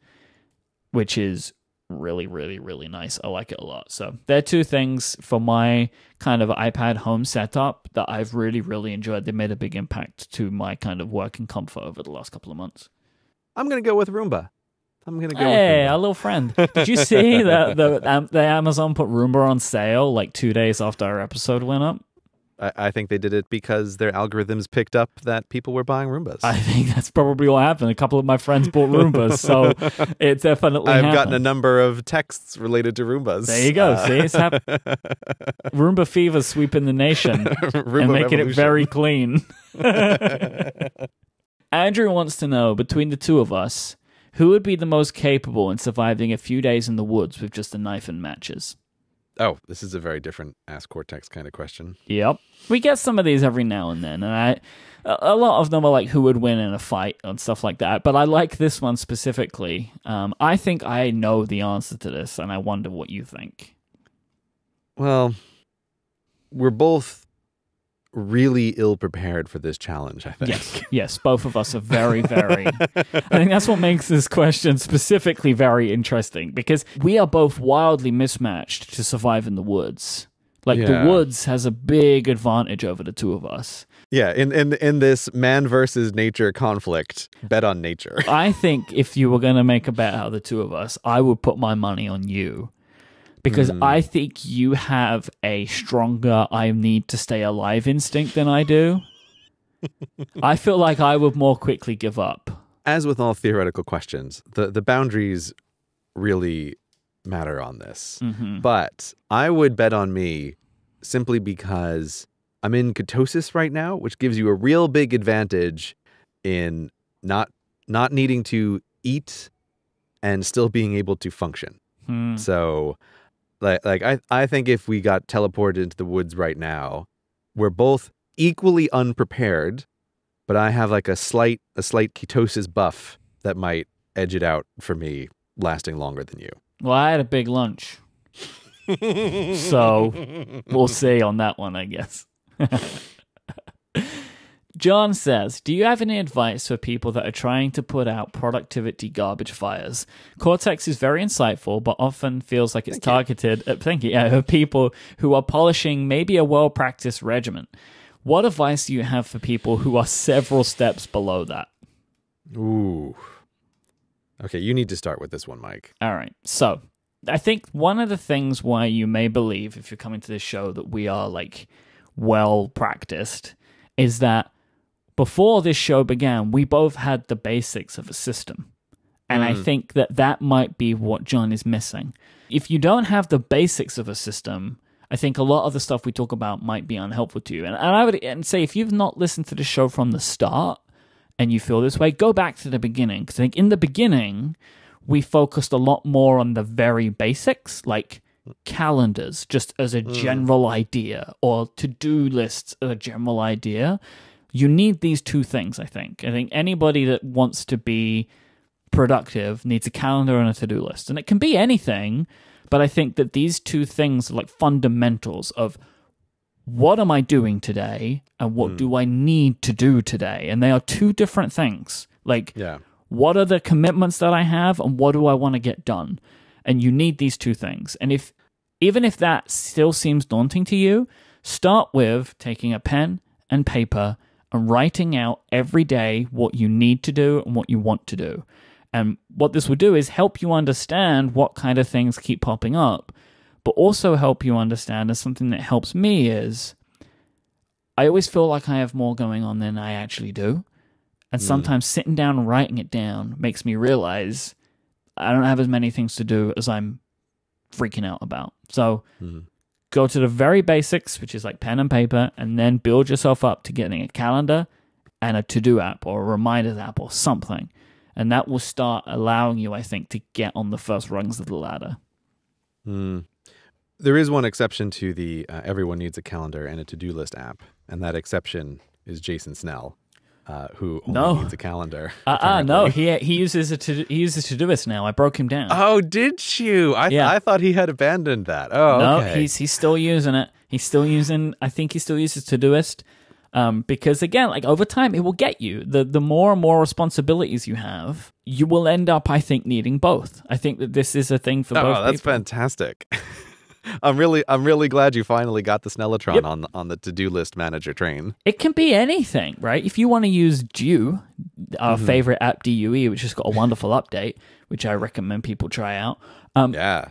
which is really, really, really nice. I like it a lot. So there are 2 things for my kind of iPad home setup that I've really, really enjoyed. They made a big impact to my kind of working comfort over the last couple of months. I'm going to go with Roomba. Hey, our little friend. Did you see that the Amazon put Roomba on sale like 2 days after our episode went up? I think they did it because their algorithms picked up that people were buying Roombas. I think that's probably what happened. A couple of my friends bought Roombas, so it definitely happened. I've gotten a number of texts related to Roombas. There you go. See, it's Roomba fever sweeping the nation and making it very clean. Andrew wants to know, between the 2 of us, who would be the most capable in surviving a few days in the woods with just a knife and matches? Oh, this is a very different Ask Cortex kind of question. Yep. We get some of these every now and then, and a lot of them are like who would win in a fight and stuff like that, but I like this one specifically. I think I know the answer to this, and I wonder what you think. Well, we're both really ill-prepared for this challenge, I think. Yes, both of us are very, very... I think that's what makes this question specifically very interesting, because we are both wildly mismatched to survive in the woods. Like the Yeah. woods has a big advantage over the two of us. Yeah, in this man versus nature conflict, bet on nature. I think if you were going to make a bet out of the two of us, I would put my money on you. Because I think you have a stronger I need to stay alive instinct than I do. I feel like I would more quickly give up. As with all theoretical questions, the boundaries really matter on this. But I would bet on me simply because I'm in ketosis right now, which gives you a real big advantage in not needing to eat and still being able to function. So I think if we got teleported into the woods right now, we're both equally unprepared, but I have like a slight ketosis buff that might edge it out for me, lasting longer than you. Well, I had a big lunch. So we'll see on that one, I guess. John says, do you have any advice for people that are trying to put out productivity garbage fires? Cortex is very insightful, but often feels like it's targeted at people who are polishing maybe a well-practiced regimen. What advice do you have for people who are several steps below that? Ooh. Okay, you need to start with this one, Myke. All right. So I think one of the things why you may believe, if you're coming to this show, that we are like well-practiced is that before this show began, we both had the basics of a system. And I think that might be what John is missing. If you don't have the basics of a system, I think a lot of the stuff we talk about might be unhelpful to you. And I would say if you've not listened to the show from the start and you feel this way, go back to the beginning. Because I think in the beginning, we focused a lot more on the very basics, like calendars, just as a general idea, or to-do lists as a general idea. You need these two things, I think. I think anybody that wants to be productive needs a calendar and a to-do list. And it can be anything, but I think that these two things are like fundamentals of what am I doing today and what do I need to do today? And they are two different things. Like, what are the commitments that I have and what do I want to get done? And you need these two things. And even if that still seems daunting to you, start with taking a pen and paper and writing out every day what you need to do and what you want to do. And what this will do is help you understand what kind of things keep popping up, but also help you understand, and something that helps me is I always feel like I have more going on than I actually do. And sometimes sitting down and writing it down makes me realize I don't have as many things to do as I'm freaking out about. So go to the very basics, which is like pen and paper, and then build yourself up to getting a calendar and a to-do app or a reminders app or something. And that will start allowing you, I think, to get on the first rungs of the ladder. There is one exception to the everyone needs a calendar and a to-do list app, and that exception is Jason Snell, who only needs a calendar. No, he uses Todoist now. I broke him down. Oh, did you? I thought he had abandoned that. Oh, no, okay. he's still using it. I think he still uses Todoist. Because again, like over time, it will get you. The more and more responsibilities you have, you will end up, I think, needing both. I think that this is a thing for both people. Oh, that's fantastic. I'm really glad you finally got the Snellotron on the to-do list manager train. It can be anything, right? If you want to use Due, our favorite app DUE, which has got a wonderful update, which I recommend people try out.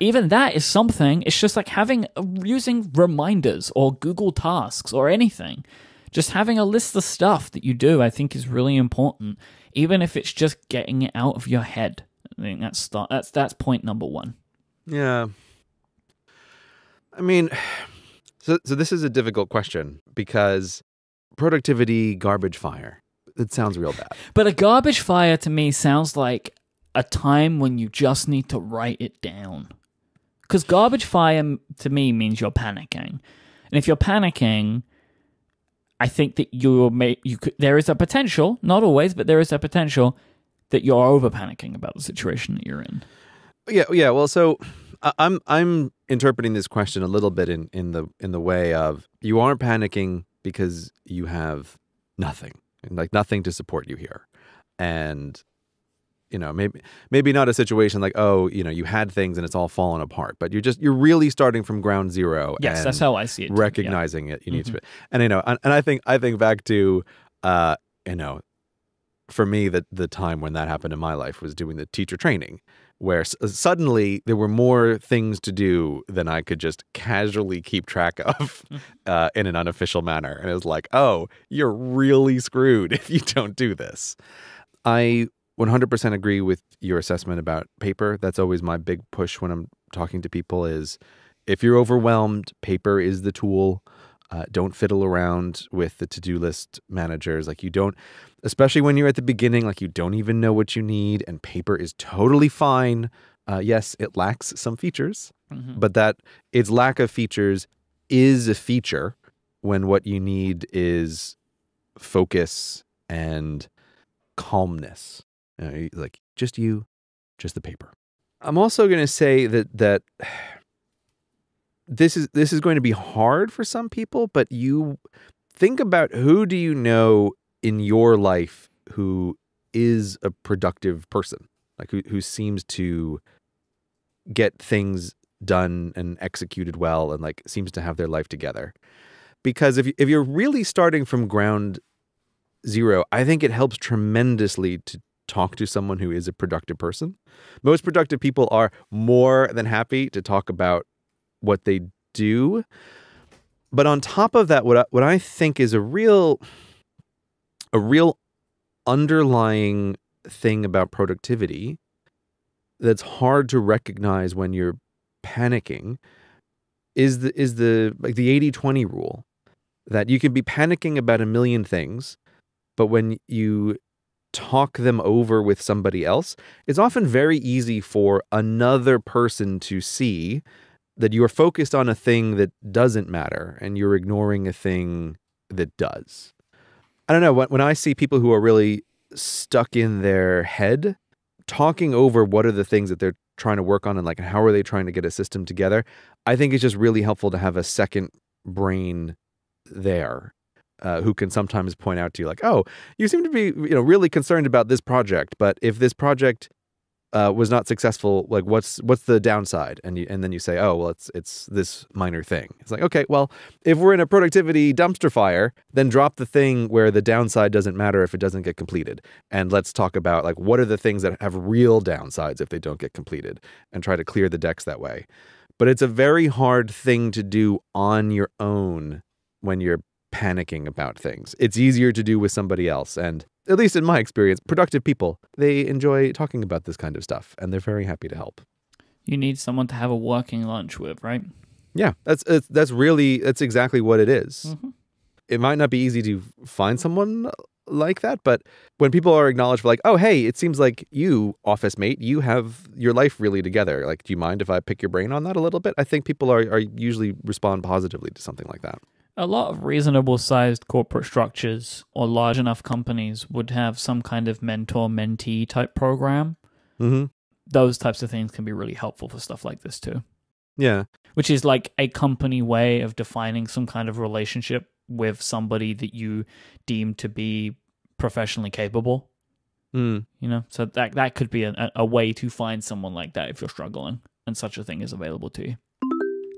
Even that is something. It's just like using reminders or Google Tasks or anything. Just having a list of stuff that you do, I think, is really important, even if it's just getting it out of your head. I think that's point number one. Yeah. I mean, so this is a difficult question because productivity garbage fire, it sounds real bad. But a garbage fire to me sounds like a time when you just need to write it down. Because garbage fire to me means you're panicking. And if you're panicking, I think that there is a potential, not always, but there is a potential that you're over panicking about the situation that you're in. Yeah. Well, so I'm interpreting this question a little bit in the way of you aren't panicking because you have nothing, like nothing to support you here, and maybe not a situation like, oh, you had things and it's all fallen apart, but you're really starting from ground zero. Yes, and that's how I see it. recognizing it. You need to, and I think back to, for me, the time when that happened in my life was doing the teacher training, where suddenly there were more things to do than I could just casually keep track of in an unofficial manner. And it was like, oh, you're really screwed if you don't do this. I 100% agree with your assessment about paper. That's always my big push when I'm talking to people is if you're overwhelmed, paper is the tool. Don't fiddle around with the to-do list managers. Like you don't, especially when you're at the beginning, like you don't even know what you need, and paper is totally fine. Yes, it lacks some features, but that its lack of features is a feature when what you need is focus and calmness. Like just the paper. I'm also going to say that this is going to be hard for some people, but you think about who do you know in your life who is a productive person, like who seems to get things done and executed well and like seems to have their life together. Because if you're really starting from ground zero, I think it helps tremendously to talk to someone who is a productive person. Most productive people are more than happy to talk about what they do. But on top of that, what I think is a real underlying thing about productivity that's hard to recognize when you're panicking is the 80-20 rule, that you can be panicking about a million things, but when you talk them over with somebody else, it's often very easy for another person to see that you are focused on a thing that doesn't matter and you're ignoring a thing that does. I don't know, when I see people who are really stuck in their head, talking over what are the things that they're trying to work on and like how are they trying to get a system together, I think it's just really helpful to have a second brain there who can sometimes point out to you like, oh, you seem to be really concerned about this project, but if this project was not successful, like what's the downside? And then you say, oh, well, it's this minor thing. It's like, okay, well, if we're in a productivity dumpster fire, then drop the thing where the downside doesn't matter if it doesn't get completed. And let's talk about like what are the things that have real downsides if they don't get completed, and try to clear the decks that way. But it's a very hard thing to do on your own when you're panicking about things. It's easier to do with somebody else. And at least in my experience, productive people, they enjoy talking about this kind of stuff and they're very happy to help. You need someone to have a working lunch with, right? Yeah, that's exactly what it is. It might not be easy to find someone like that, but when people are acknowledged for like, oh, hey, it seems like you, office mate, you have your life really together. Like, do you mind if I pick your brain on that a little bit? I think people are usually respond positively to something like that. A lot of reasonable-sized corporate structures or large enough companies would have some kind of mentor-mentee type program. Those types of things can be really helpful for stuff like this too. Yeah. Which is like a company way of defining some kind of relationship with somebody that you deem to be professionally capable. So that could be a way to find someone like that if you're struggling, and such a thing is available to you.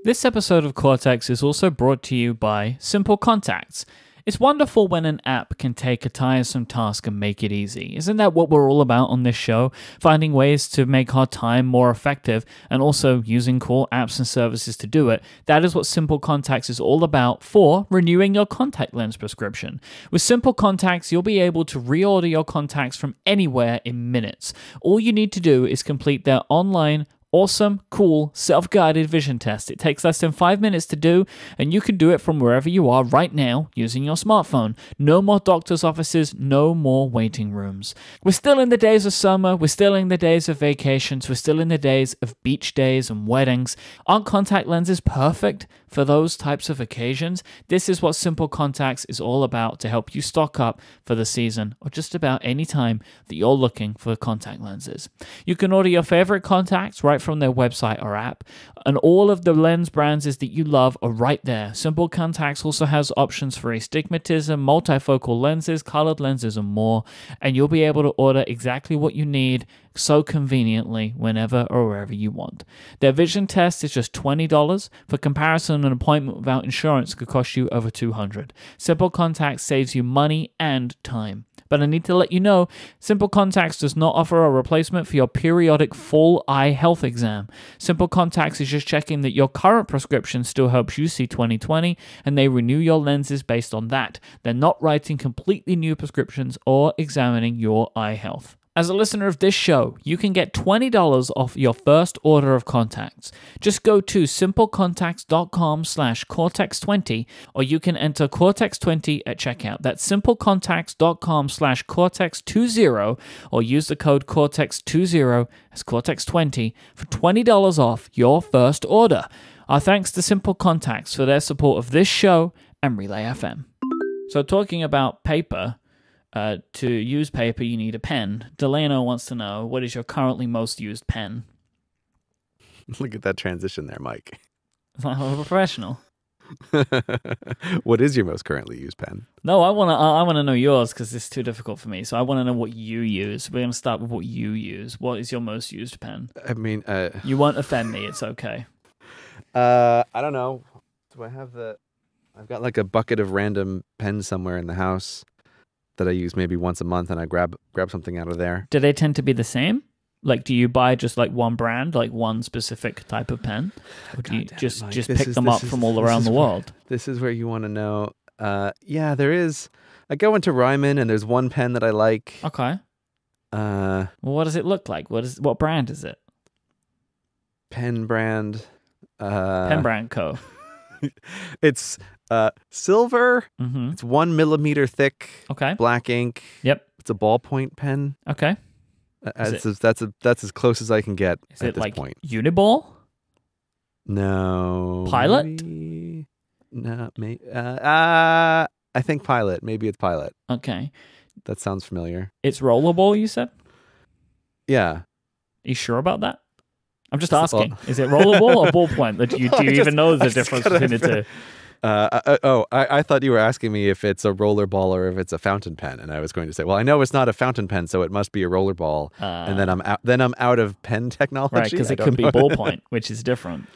This episode of Cortex is also brought to you by Simple Contacts. It's wonderful when an app can take a tiresome task and make it easy. Isn't that what we're all about on this show? Finding ways to make our time more effective and also using cool apps and services to do it. That is what Simple Contacts is all about for renewing your contact lens prescription. With Simple Contacts, you'll be able to reorder your contacts from anywhere in minutes. All you need to do is complete their online awesome, cool, self-guided vision test. It takes less than 5 minutes to do, and you can do it from wherever you are right now using your smartphone. No more doctor's offices, no more waiting rooms. We're still in the days of summer, we're still in the days of vacations, we're still in the days of beach days and weddings. Aren't contact lenses perfect for those types of occasions, this is what Simple Contacts is all about to help you stock up for the season or just about any time that you're looking for contact lenses. You can order your favorite contacts right from their website or app, and all of the lens brands that you love are right there. Simple Contacts also has options for astigmatism, multifocal lenses, colored lenses, and more, and you'll be able to order exactly what you need so conveniently whenever or wherever you want. Their vision test is just $20. For comparison, an appointment without insurance could cost you over $200. Simple Contacts saves you money and time. But I need to let you know, Simple Contacts does not offer a replacement for your periodic full eye health exam. Simple Contacts is just checking that your current prescription still helps you see 20/20, and they renew your lenses based on that. They're not writing completely new prescriptions or examining your eye health. As a listener of this show, you can get $20 off your first order of contacts. Just go to simplecontacts.com/Cortex20, or you can enter Cortex20 at checkout. That's simplecontacts.com/Cortex20, or use the code Cortex20 as Cortex20 for $20 off your first order. Our thanks to Simple Contacts for their support of this show and Relay FM. So talking about paper, to use paper, you need a pen. Delano wants to know, what is your currently most used pen? Look at that transition there, Myke. It's like I'm a professional. What is your most currently used pen? No, I wanna know yours because it's too difficult for me. So I want to know what you use. We're gonna start with what you use. What is your most used pen? I mean, you won't offend me. It's okay. I don't know. Do I have I've got like a bucket of random pens somewhere in the house that I use maybe once a month, and I grab something out of there. Do they tend to be the same? Like, do you buy just like one brand, like one specific type of pen? Or do you just pick them up from all around the world? This is where you want to know. Yeah, there is. I go into Ryman, and there's one pen that I like. Okay. Well, what does it look like? What brand is it? Pen brand. Pen brand Co. It's silver. Mm-hmm. It's 1 millimeter thick. Okay. Black ink. Yep. It's a ballpoint pen. Okay. That's as close as I can get at this point. Uniball? No. Pilot? Maybe, no. Maybe. I think Pilot. Maybe it's Pilot. Okay. That sounds familiar. It's rollerball, you said? Yeah. Are you sure about that? I'm just asking. Is it rollerball or ballpoint? Do you even know the difference between the two? I thought you were asking me if it's a rollerball or if it's a fountain pen, and I was going to say, well, I know it's not a fountain pen, so it must be a rollerball. And then I'm out of pen technology, right? Because it could be ballpoint, which is different.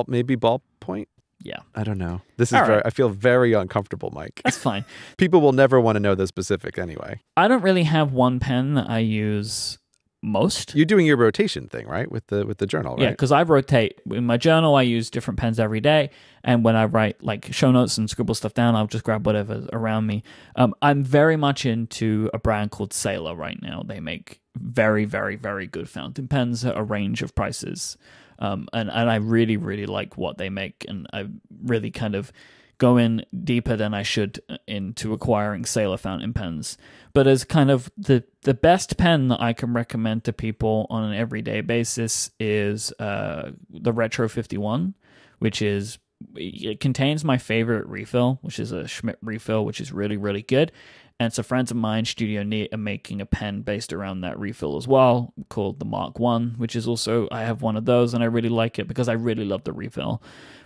Maybe ballpoint. Yeah, I don't know. This is I feel very uncomfortable, Myke. That's fine. People will never want to know the specific anyway. I don't really have one pen that I use most. You're doing your rotation thing, right? With the journal, right? Yeah, because I rotate. In my journal, I use different pens every day. And when I write like show notes and scribble stuff down, I'll just grab whatever's around me. I'm very much into a brand called Sailor right now. They make very, very, very good fountain pens at a range of prices. And I really, really like what they make. And I really kind of go in deeper than I should into acquiring Sailor fountain pens. But as kind of the best pen that I can recommend to people on an everyday basis is the Retro 51, which it contains my favorite refill, which is a Schmidt refill, which is really, really good. And so friends of mine, Studio Neat, are making a pen based around that refill as well, called the Mark 1, which is also, I have one of those, and I really like it because I really love the refill.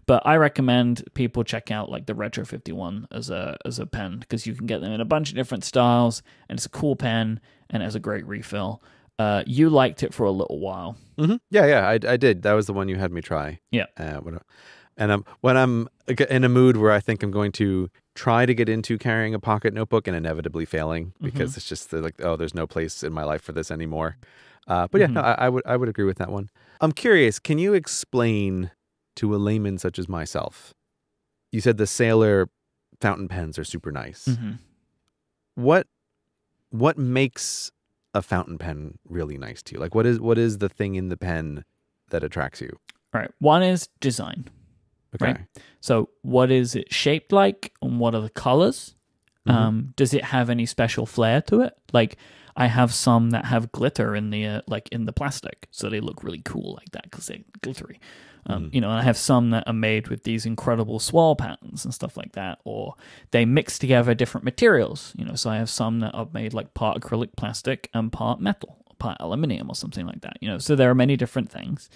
But I recommend people check out like the Retro 51 as a pen, because you can get them in a bunch of different styles, and it's a cool pen, and it has a great refill. You liked it for a little while. Mm-hmm. Yeah, I did. That was the one you had me try. Yeah. And when I'm in a mood where I think I'm going to try to get into carrying a pocket notebook and inevitably failing because it's just like, oh, there's no place in my life for this anymore. But yeah, no, I would agree with that one. I'm curious, can you explain to a layman such as myself, you said the Sailor fountain pens are super nice. Mm-hmm. What makes a fountain pen really nice to you? Like what is the thing in the pen that attracts you? All right. One is design. Okay. Right? So what is it shaped like, and what are the colors? Does it have any special flair to it? Like, I have some that have glitter in the like in the plastic, so they look really cool like that because they're glittery. You know, and I have some that are made with these incredible swirl patterns and stuff like that, or they mix together different materials. You know, so I have some that are made like part acrylic plastic and part metal, or part aluminium, or something like that. You know, so there are many different things.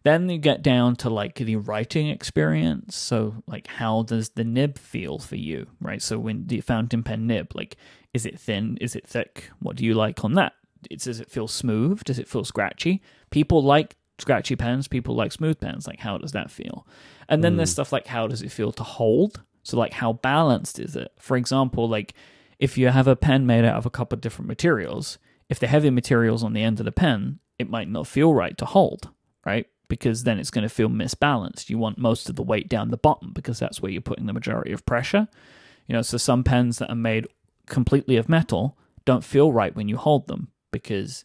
Then you get down to like the writing experience. So like, how does the nib feel for you, right? So when the fountain pen nib, like, is it thin? Is it thick? What do you like on that? Does it feel smooth? Does it feel scratchy? People like scratchy pens. People like smooth pens. Like, how does that feel? And then there's stuff like, how does it feel to hold? So like, how balanced is it? For example, like if you have a pen made out of a couple of different materials, if the heavy material's on the end of the pen, it might not feel right to hold, right? Because then it's going to feel misbalanced. You want most of the weight down the bottom because that's where you're putting the majority of pressure. You know, so some pens that are made completely of metal don't feel right when you hold them because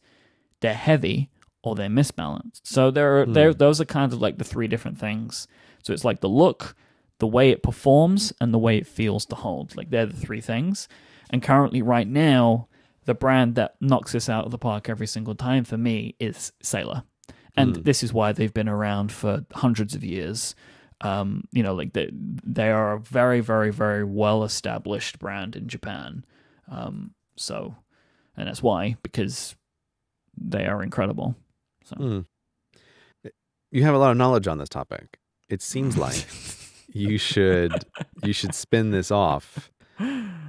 they're heavy or they're misbalanced. So those are kind of like the three different things. So it's like the look, the way it performs, and the way it feels to hold. Like, they're the three things. And currently, right now, the brand that knocks this out of the park every single time for me is Sailor. And this is why they've been around for hundreds of years. You know, like they are a very, very, very well-established brand in Japan. And that's why, because they are incredible. So. You have a lot of knowledge on this topic. It seems like you should spin this off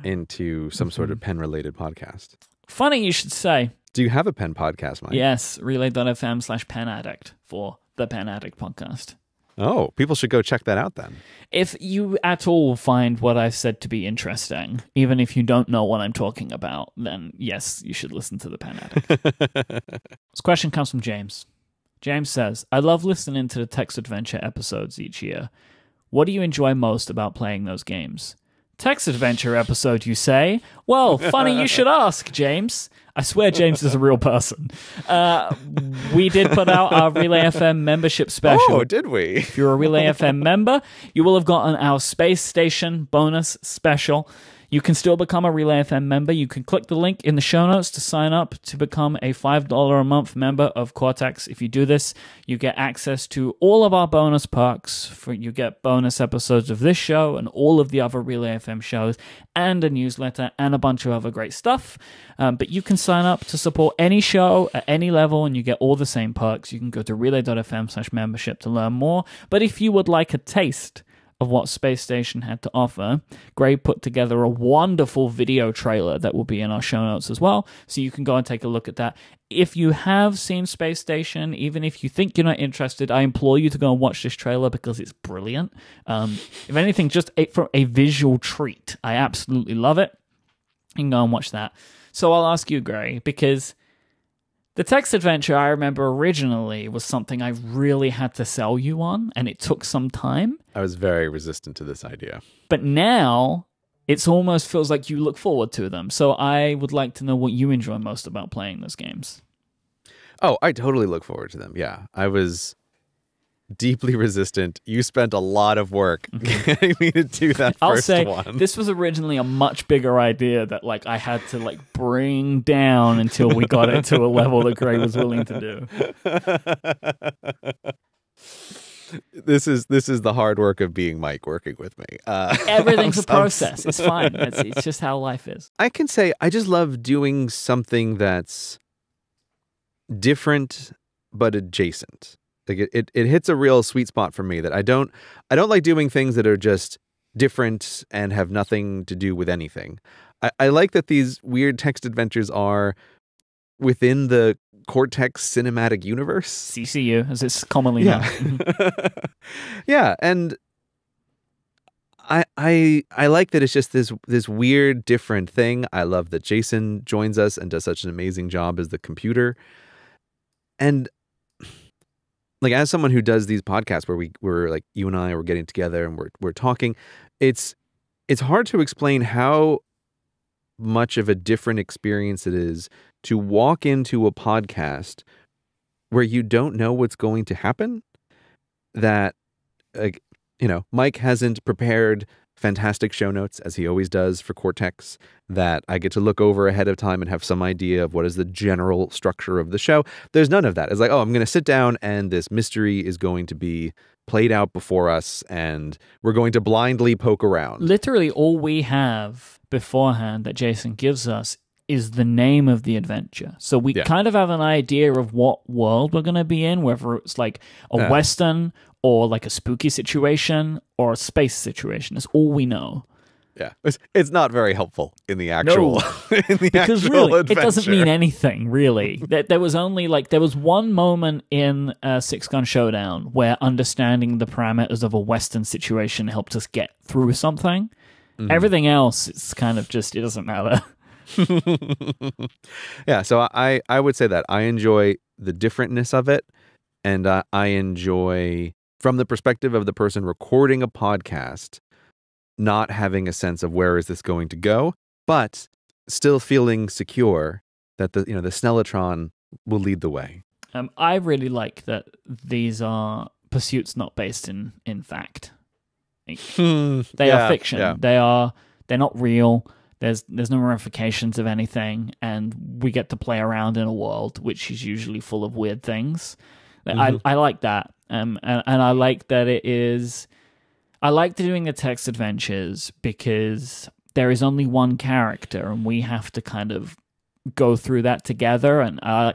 into some sort of pen-related podcast. Funny you should say. Do you have a pen podcast, Myke? Yes, relay.fm/pen addict for the Pen Addict podcast. Oh, people should go check that out then. If you at all find what I've said to be interesting, even if you don't know what I'm talking about, then yes, you should listen to the Pen Addict. This question comes from James. James says, I love listening to the text adventure episodes each year. What do you enjoy most about playing those games? Text adventure episode, you say? Well, funny you should ask, James. I swear James is a real person. We did put out our Relay FM membership special. Oh, did we? If you're a Relay FM member, you will have gotten our Space Station bonus special. You can still become a Relay FM member. You can click the link in the show notes to sign up to become a $5 a month member of Cortex. If you do this, you get access to all of our bonus perks. You get bonus episodes of this show and all of the other Relay FM shows, and a newsletter and a bunch of other great stuff. But you can sign up to support any show at any level, and you get all the same perks. You can go to relay.fm/membership to learn more. But if you would like a taste of what Space Station had to offer, Gray put together a wonderful video trailer that will be in our show notes as well, so you can go and take a look at that. If you have seen Space Station, even if you think you're not interested, I implore you to go and watch this trailer because it's brilliant. If anything, just for a visual treat. I absolutely love it. You can go and watch that. So I'll ask you, Gray, because the text adventure, I remember originally, was something I really had to sell you on, and it took some time. I was very resistant to this idea. But now, it almost feels like you look forward to them. So I would like to know what you enjoy most about playing those games. Oh, I totally look forward to them, yeah. I was deeply resistant. You spent a lot of work getting me to do that I'll first say, one. This was originally a much bigger idea that like I had to like bring down until we got it to a level that Gray was willing to do. This is the hard work of being Myke working with me. Everything's a process. It's fine. It's just how life is. I can say I just love doing something that's different but adjacent. Like it hits a real sweet spot for me that I don't like doing things that are just different and have nothing to do with anything. I like that these weird text adventures are within the Cortex cinematic universe. CCU, as it's commonly known. Yeah, and I like that it's just this weird, different thing. I love that Jason joins us and does such an amazing job as the computer. And like, as someone who does these podcasts where we're like, you and I were getting together and we're talking, it's hard to explain how much of a different experience it is to walk into a podcast where you don't know what's going to happen. That, like, you know, Myke hasn't prepared fantastic show notes, as he always does for Cortex, that I get to look over ahead of time and have some idea of what is the general structure of the show. There's none of that. It's like, oh, I'm going to sit down and this mystery is going to be played out before us and we're going to blindly poke around. Literally all we have beforehand that Jason gives us is the name of the adventure. So we kind of have an idea of what world we're going to be in, whether it's like a Western or like a spooky situation or a space situation. That's all we know. Yeah, it's not very helpful in the actual, because really, adventure. It doesn't mean anything, really. There was only there was one moment in Six Gun Showdown where understanding the parameters of a Western situation helped us get through something. Mm-hmm. Everything else, it's kind of just, it doesn't matter. Yeah, so I would say that I enjoy the differentness of it, and I enjoy, from the perspective of the person recording a podcast, not having a sense of where is this going to go, but still feeling secure that the Snellotron will lead the way. I really like that these are pursuits not based in fact. They are fiction. Yeah. They're not real. There's no ramifications of anything, and we get to play around in a world which is usually full of weird things. Mm-hmm. I like that, and I like that it is. I like doing the text adventures because there is only one character, and we have to kind of go through that together. And I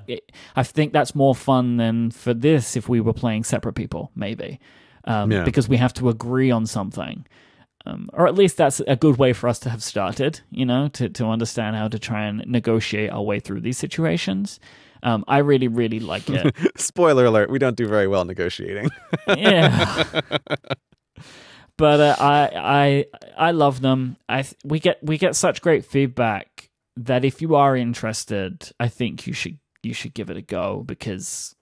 think that's more fun than for this if we were playing separate people, maybe, because we have to agree on something. Or at least that's a good way for us to have started, to understand how to try and negotiate our way through these situations. I really, really like it. Spoiler alert, we don't do very well negotiating. Yeah. But I love them. We get such great feedback that if you are interested, I think you should give it a go, because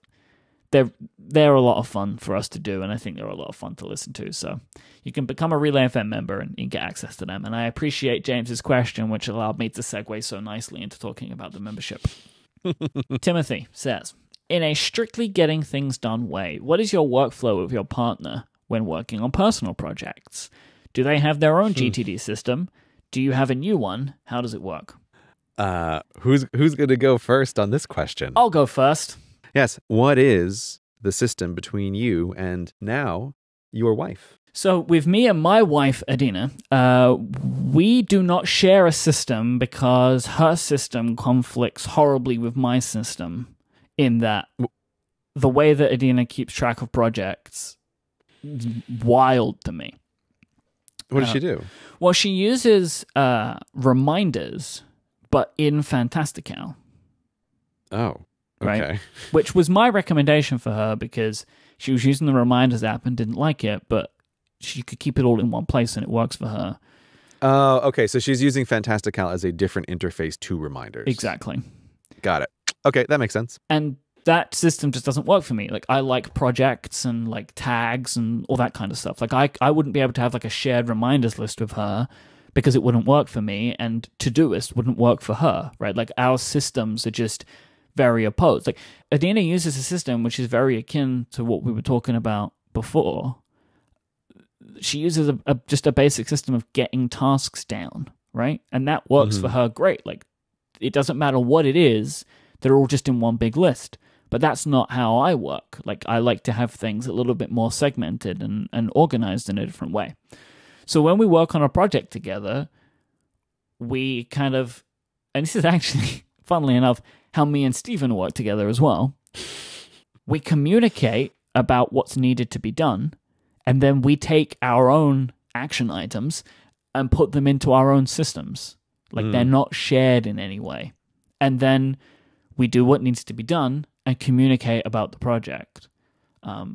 they're a lot of fun for us to do, and I think they're a lot of fun to listen to. So you can become a Relay FM member and get access to them. And I appreciate James's question, which allowed me to segue so nicely into talking about the membership. Timothy says, in a strictly getting things done way, what is your workflow with your partner when working on personal projects? Do they have their own GTD system? Do you have a new one? How does it work? Who's going to go first on this question? I'll go first. Yes. What is the system between you and now your wife? So with me and my wife, Adina, we do not share a system because her system conflicts horribly with my system, in that the way that Adina keeps track of projects is wild to me. What does she do? Well, she uses reminders, but in Fantastical. Oh, okay. Right? Which was my recommendation for her, because she was using the reminders app and didn't like it, but she could keep it all in one place and it works for her. Oh, okay. So she's using Fantastical as a different interface to reminders. Exactly. Got it. Okay, that makes sense. And that system just doesn't work for me. Like, I like projects and like tags and all that kind of stuff. Like, I wouldn't be able to have like a shared reminders list with her because it wouldn't work for me, and Todoist wouldn't work for her, right? Like, our systems are just very opposed. Like, Adina uses a system which is very akin to what we were talking about before. She uses just a basic system of getting tasks down, right? And that works for her great. Like, it doesn't matter what it is, they're all just in one big list. But that's not how I work. Like, I like to have things a little bit more segmented and organized in a different way. So when we work on a project together, we kind of, and this is actually, funnily enough, how me and Stephen work together as well. We communicate about what's needed to be done, and then we take our own action items and put them into our own systems. Like, they're not shared in any way. And then we do what needs to be done and communicate about the project.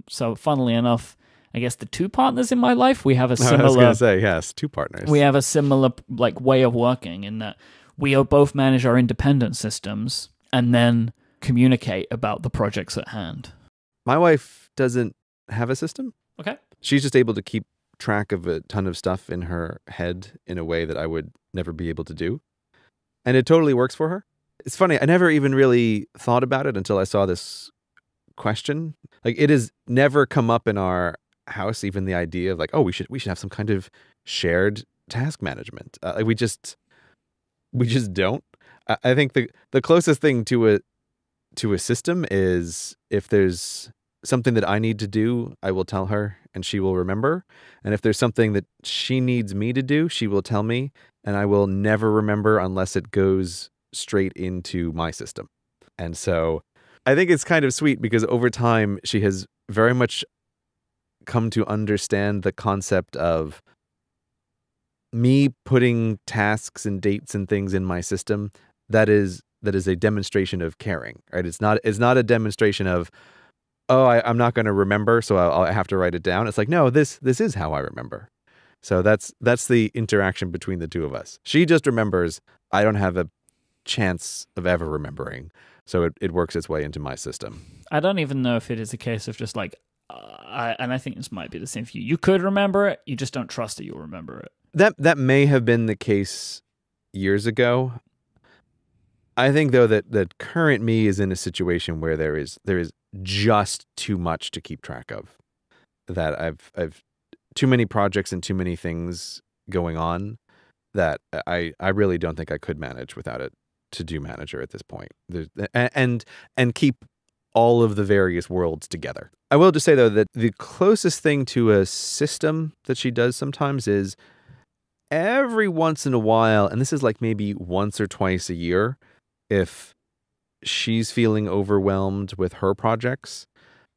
So funnily enough, I guess the two partners in my life, we have a similar... I was going to say, yes, two partners. We have a similar like way of working, in that we both manage our independent systems and then communicate about the projects at hand. My wife doesn't have a system. Okay. She's just able to keep track of a ton of stuff in her head in a way that I would never be able to do. And it totally works for her. It's funny, I never even really thought about it until I saw this question. Like, it has never come up in our house, even the idea of like, oh, we should have some kind of shared task management. We just don't. I think the closest thing to a system is if there's something that I need to do, I will tell her and she will remember. And if there's something that she needs me to do, she will tell me, and I will never remember unless it goes straight into my system. And so I think it's kind of sweet because over time she has very much come to understand the concept of me putting tasks and dates and things in my system. That is a demonstration of caring, right? It's not a demonstration of, oh, I'm not going to remember, so I have to write it down. It's like, no, this is how I remember. So that's the interaction between the two of us. She just remembers. I don't have a chance of ever remembering. So it works its way into my system. I don't even know if it is a case of just like, and I think this might be the same for you. You could remember it, you just don't trust that you'll remember it. That may have been the case years ago. I think though that current me is in a situation where there is just too much to keep track of. That I've too many projects and too many things going on that I really don't think I could manage without a to-do manager at this point. And keep all of the various worlds together. I will just say though that the closest thing to a system that she does sometimes is every once in a while, and this is like maybe once or twice a year, if she's feeling overwhelmed with her projects,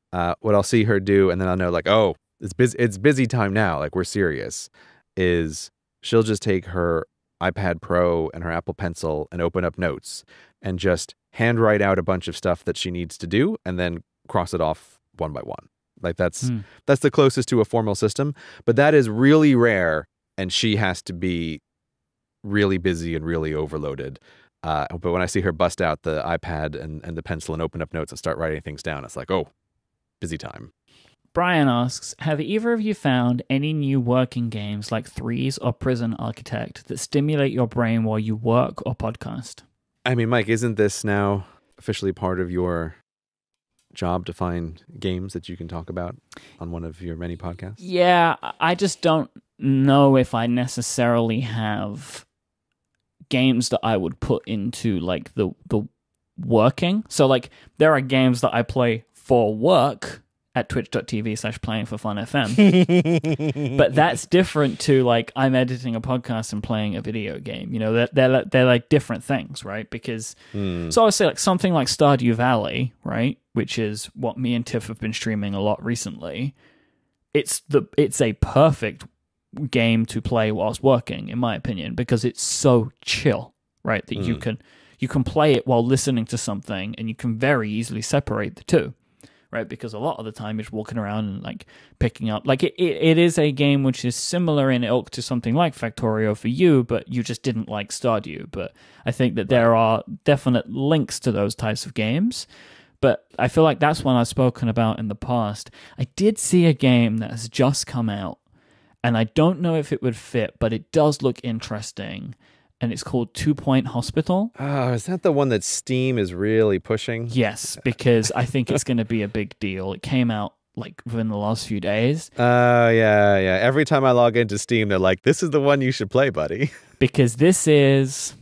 what I'll see her do, and then I'll know like, oh, it's busy time now, like we're serious, is she'll just take her iPad Pro and her Apple Pencil and open up notes and just handwrite out a bunch of stuff that she needs to do and then cross it off one by one. Like that's the closest to a formal system, but that is really rare, and she has to be really busy and really overloaded. But when I see her bust out the iPad and the pencil and open up notes and start writing things down, it's like, oh, busy time. Brian asks, have either of you found any new working games like Threes or Prison Architect that stimulate your brain while you work or podcast? I mean, Myke, isn't this now officially part of your job to find games that you can talk about on one of your many podcasts? Yeah, I just don't know if I necessarily have games that I would put into like the working. So like there are games that I play for work at twitch.tv/playingforfunfm. But that's different to like I'm editing a podcast and playing a video game. You know, they're like different things, right? Because so I would say like something like Stardew Valley, right? Which is what me and Tiff have been streaming a lot recently. It's a perfect game to play whilst working, in my opinion, because it's so chill, right? That you can play it while listening to something, and you can very easily separate the two, right? Because a lot of the time you're walking around and like picking up, like it is a game which is similar in ilk to something like Factorio for you, but you just didn't like Stardew. But I think that there are definite links to those types of games. But I feel like that's one I've spoken about in the past. I did see a game that has just come out, and I don't know if it would fit, but it does look interesting. And it's called 2 Point Hospital. Oh, is that the one that Steam is really pushing? Yes, because I think it's going to be a big deal. It came out like within the last few days. Yeah. Every time I log into Steam, they're like, this is the one you should play, buddy. Because this is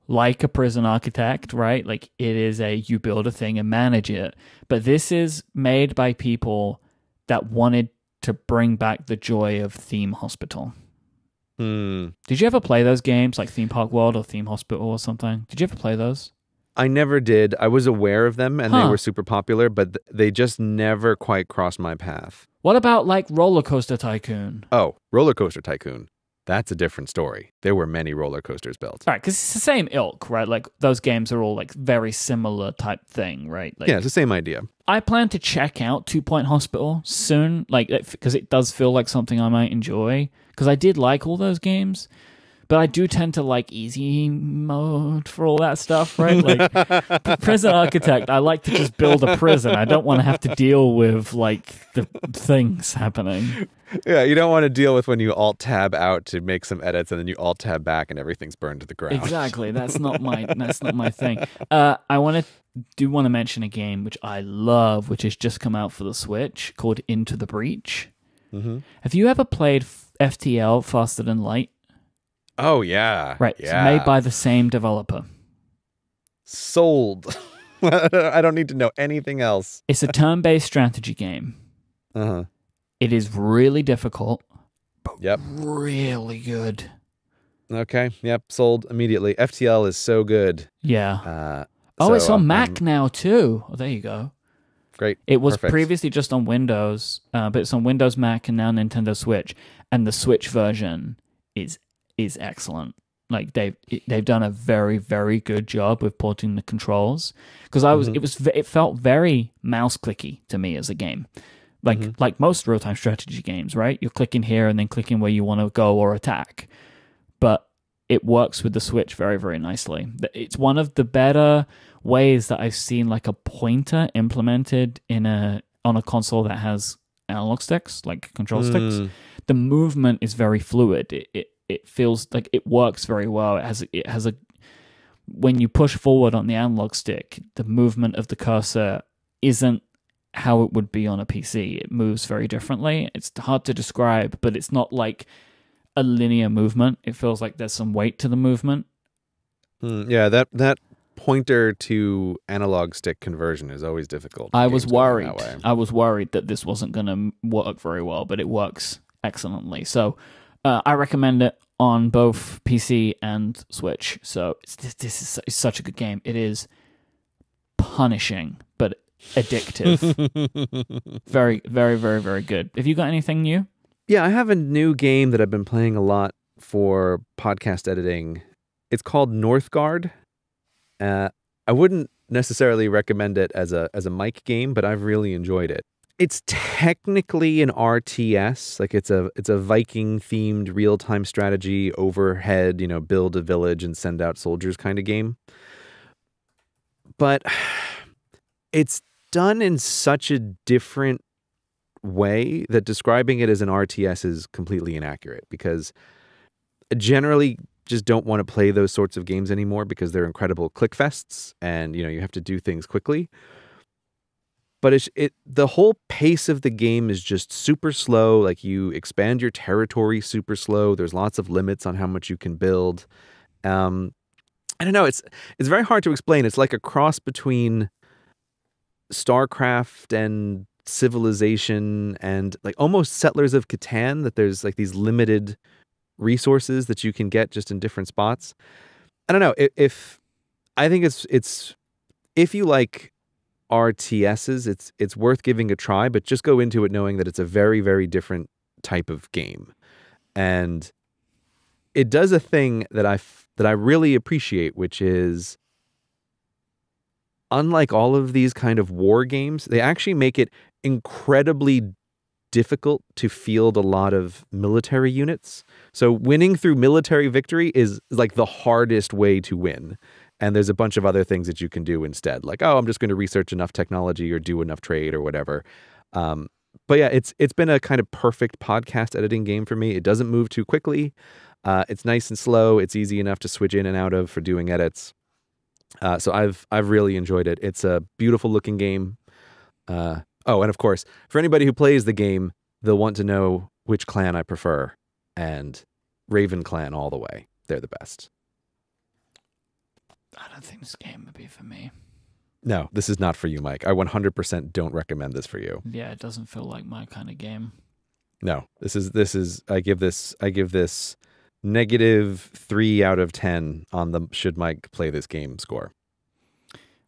like a Prison Architect, right? Like it is you build a thing and manage it. But this is made by people that wanted to bring back the joy of Theme Hospital. Did you ever play those games like Theme Park World or Theme Hospital or something? Did you ever play those? I never did. I was aware of them and they were super popular, but they just never quite crossed my path. What about like Roller Coaster Tycoon? Oh, Roller Coaster Tycoon. That's a different story. There were many roller coasters built. All right, because it's the same ilk, right? Like those games are all like very similar type thing, right? Like, yeah, it's the same idea. I plan to check out 2 Point Hospital soon, like because it does feel like something I might enjoy. Because I did like all those games, but I do tend to like easy mode for all that stuff, right? Like Prison Architect, I like to just build a prison. I don't want to have to deal with like the things happening. Yeah, you don't want to deal with when you alt-tab out to make some edits and then you alt-tab back and everything's burned to the ground. Exactly. That's not my thing. I want to mention a game which I love, which has just come out for the Switch called Into the Breach. Mm-hmm. Have you ever played FTL, Faster Than Light? Oh, yeah. Right. Yeah. It's made by the same developer. Sold. I don't need to know anything else. It's a turn-based strategy game. Uh-huh. It is really difficult, but Yep. really good. Okay. Yep. Sold immediately. FTL is so good. Yeah. So it's on Mac now too. Oh, there you go. Great. It was Perfect. previously just on Windows, but it's on Windows, Mac, and now Nintendo Switch. And the Switch version is excellent. Like they've done a very, very good job with porting the controls, because it felt very mouse clicky to me as a game, like most real time strategy games, right? You're clicking here and then clicking where you want to go or attack, but it works with the Switch very, very nicely. It's one of the better ways that I've seen like a pointer implemented on a console that has analog sticks, like control sticks. The movement is very fluid. It feels like it works very well. It has a when you push forward on the analog stick, the movement of the cursor isn't how it would be on a PC. It moves very differently. It's hard to describe, but it's not like a linear movement. It feels like there's some weight to the movement. Yeah, that pointer to analog stick conversion is always difficult. I was worried. I was worried that this wasn't going to work very well, but it works excellently. So I recommend it on both PC and Switch. So this is such a good game. It is punishing, but addictive. Very, very, very, very good. Have you got anything new? Yeah, I have a new game that I've been playing a lot for podcast editing. It's called Northgard. I wouldn't necessarily recommend it as a Myke game, but I've really enjoyed it. It's technically an RTS, like it's a Viking themed real-time strategy, overhead, build a village and send out soldiers kind of game. But it's done in such a different way that describing it as an RTS is completely inaccurate, because I generally just don't want to play those sorts of games anymore because they're incredible click fests and you have to do things quickly. But the whole pace of the game is just super slow. Like, you expand your territory super slow. There's lots of limits on how much you can build. I don't know. It's very hard to explain. It's like a cross between StarCraft and Civilization and like almost Settlers of Catan, that there's like these limited resources that you can get just in different spots. I don't know. I think it's if you like RTSs, it's worth giving a try, but just go into it knowing that it's a very, very different type of game. And it does a thing that I really appreciate, which is, unlike all of these kind of war games, they actually make it incredibly difficult to field a lot of military units. So winning through military victory is like the hardest way to win. And there's a bunch of other things that you can do instead. Like, I'm just going to research enough technology or do enough trade or whatever. But yeah, it's been a kind of perfect podcast editing game for me. It doesn't move too quickly. It's nice and slow. It's easy enough to switch in and out of for doing edits. So I've really enjoyed it. It's a beautiful looking game. And of course, for anybody who plays the game, they'll want to know which clan I prefer. And Raven Clan all the way. They're the best. I don't think this game would be for me. No, this is not for you, Myke. I 100% don't recommend this for you. Yeah, it doesn't feel like my kind of game. No, this is I give this -3 out of 10 on the should Myke play this game score.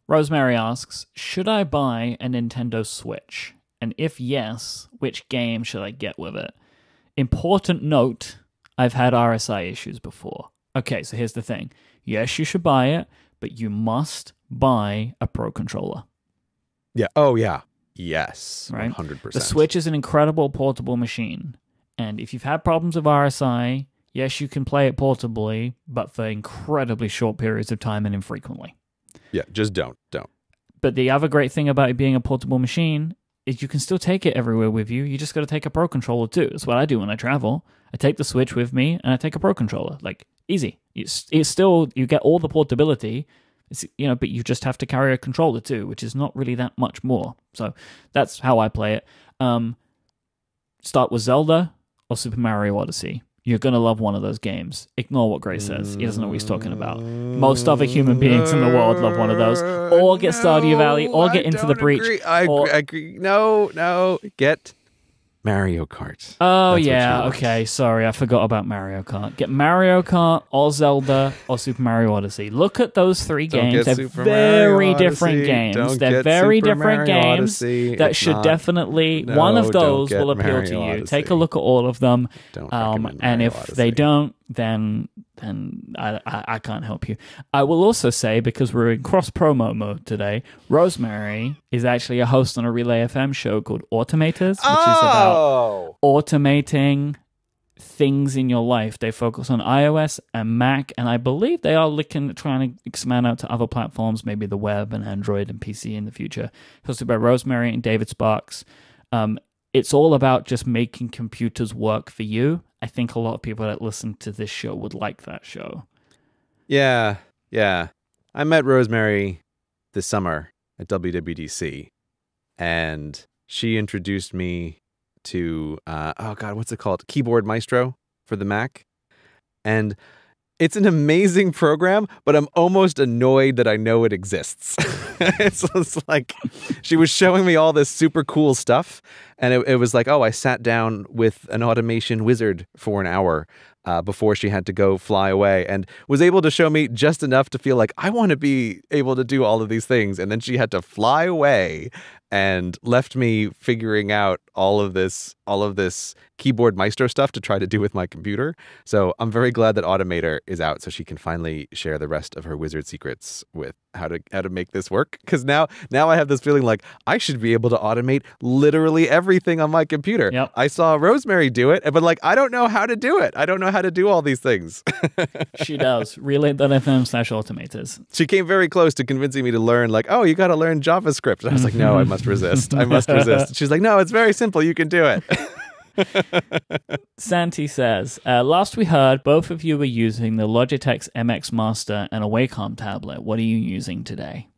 Rosemary asks, should I buy a Nintendo Switch? And if yes, which game should I get with it? Important note, I've had RSI issues before. Okay, so here's the thing. Yes, you should buy it, but you must buy a Pro Controller. Yeah. Oh, yeah. Yes. Right? 100%. The Switch is an incredible portable machine. And if you've had problems with RSI, yes, you can play it portably, but for incredibly short periods of time and infrequently. Yeah, just don't. But the other great thing about it being a portable machine is you can still take it everywhere with you. You just got to take a Pro Controller too. That's what I do when I travel. I take the Switch with me and I take a Pro Controller. Like, easy. It's still, you get all the portability, but you just have to carry a controller too, which is not really that much more. So that's how I play it. start with Zelda or Super Mario Odyssey. You're going to love one of those games. Ignore what Gray says. He doesn't know what he's talking about. Most other human beings in the world love one of those. Or get Stardew Valley, or get Into the Breach. I agree. No. Get Mario Kart. Oh, yeah. Okay. Sorry. I forgot about Mario Kart. Get Mario Kart or Zelda or Super Mario Odyssey. Look at those three games. They're very different games. They're very different games that should definitely, one of those will appeal to you. Take a look at all of them. And if they don't, then I can't help you. I will also say, because we're in cross-promo mode today, Rosemary is actually a host on a Relay FM show called Automators, which is about automating things in your life. They focus on iOS and Mac, and I believe they are trying to expand out to other platforms, maybe the web and Android and PC in the future. Hosted by Rosemary and David Sparks. It's all about just making computers work for you. I think a lot of people that listen to this show would like that show. Yeah. I met Rosemary this summer at WWDC, and she introduced me to, what's it called? Keyboard Maestro for the Mac. And it's an amazing program, but I'm almost annoyed that I know it exists. It's like she was showing me all this super cool stuff, and it was like, I sat down with an automation wizard for an hour before she had to go fly away, and was able to show me just enough to feel like I want to be able to do all of these things. And then she had to fly away and left me figuring out all of this keyboard maestro stuff to try to do with my computer. So I'm very glad that Automator is out, so she can finally share the rest of her wizard secrets with how to make this work. Because now I have this feeling like I should be able to automate literally everything on my computer. Yep. I saw Rosemary do it, but I don't know how to do it. I don't know how to do all these things. She does. Relay.fm/automators. She came very close to convincing me to learn, you got to learn JavaScript. And I was like, no, I must resist. I must resist. She's like, no, it's very simple. You can do it. Santi says, last we heard, both of you were using the Logitech MX Master and a Wacom tablet. What are you using today?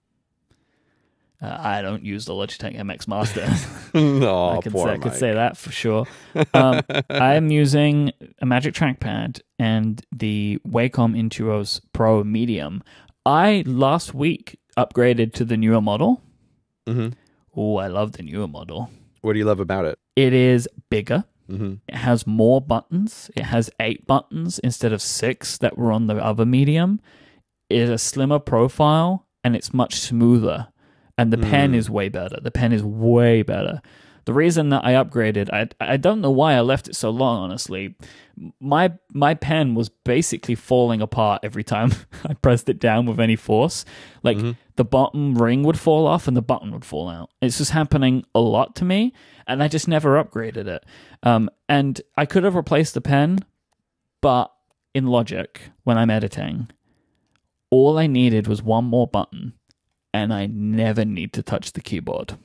I don't use the Logitech MX Master. I could say that for sure. I am using a Magic Trackpad and the Wacom Intuos Pro Medium. I last week upgraded to the newer model. Mm-hmm. Oh, I love the newer model. What do you love about it? It is bigger. Mm-hmm. It has more buttons. It has 8 buttons instead of 6 that were on the other medium. It is a slimmer profile, and it's much smoother. And the pen is way better. The pen is way better. The reason that I upgraded, I don't know why I left it so long, honestly. My pen was basically falling apart every time I pressed it down with any force. The bottom ring would fall off and the button would fall out. It's just happening a lot to me, and I just never upgraded it. And I could have replaced the pen, but in Logic, when I'm editing, all I needed was one more button, and I never need to touch the keyboard.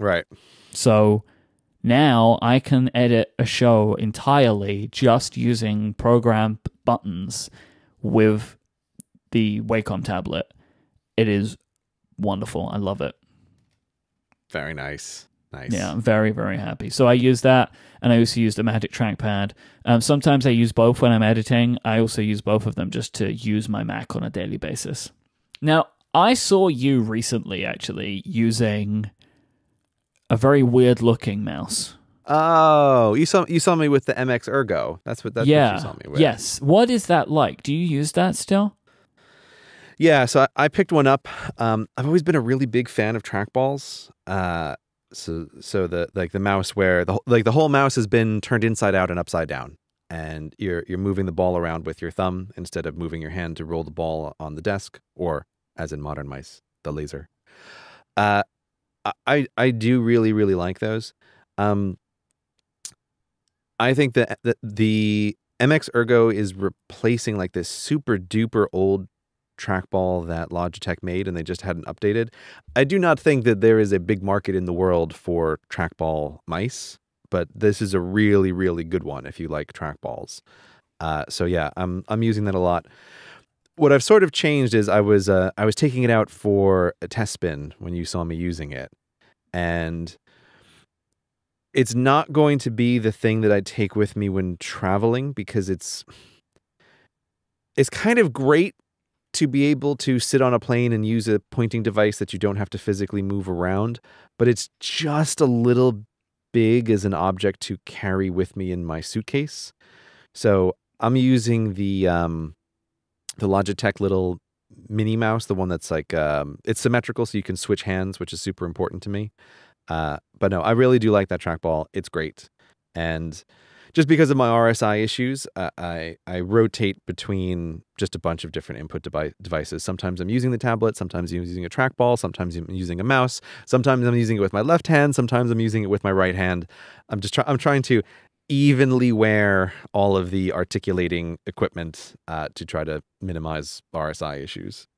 Right. So now I can edit a show entirely just using program buttons with the Wacom tablet. It is wonderful. I love it. Very nice. Nice. Yeah, I'm very, very happy. So I use that, and I also use the Magic Trackpad. Sometimes I use both when I'm editing. I also use both of them just to use my Mac on a daily basis. Now, I saw you recently, actually, using a very weird-looking mouse. Oh, you saw me with the MX Ergo. That's what you saw me with. Yes. What is that like? Do you use that still? Yeah, so I picked one up. I've always been a really big fan of trackballs. So the mouse where the whole mouse has been turned inside out and upside down, and you're moving the ball around with your thumb instead of moving your hand to roll the ball on the desk, or as in modern mice, the laser. I do really, really like those. I think that the MX Ergo is replacing this super duper old trackball that Logitech made, and they just hadn't updated. I do not think that there is a big market in the world for trackball mice, but this is a really, really good one if you like trackballs. So yeah, I'm using that a lot. What I've sort of changed is I was taking it out for a test spin when you saw me using it, and It's not going to be the thing that I take with me when traveling, because it's kind of great to be able to sit on a plane and use a pointing device that you don't have to physically move around, but it's just a little big as an object to carry with me in my suitcase. So I'm using the Logitech little mini mouse, the one that's like, it's symmetrical so you can switch hands, which is super important to me. But no, I really do like that trackball. It's great. And just because of my RSI issues, I rotate between just a bunch of different input devices. Sometimes I'm using the tablet, sometimes I'm using a trackball, sometimes I'm using a mouse, sometimes I'm using it with my left hand, sometimes I'm using it with my right hand. I'm trying to evenly wear all of the articulating equipment to try to minimize RSI issues.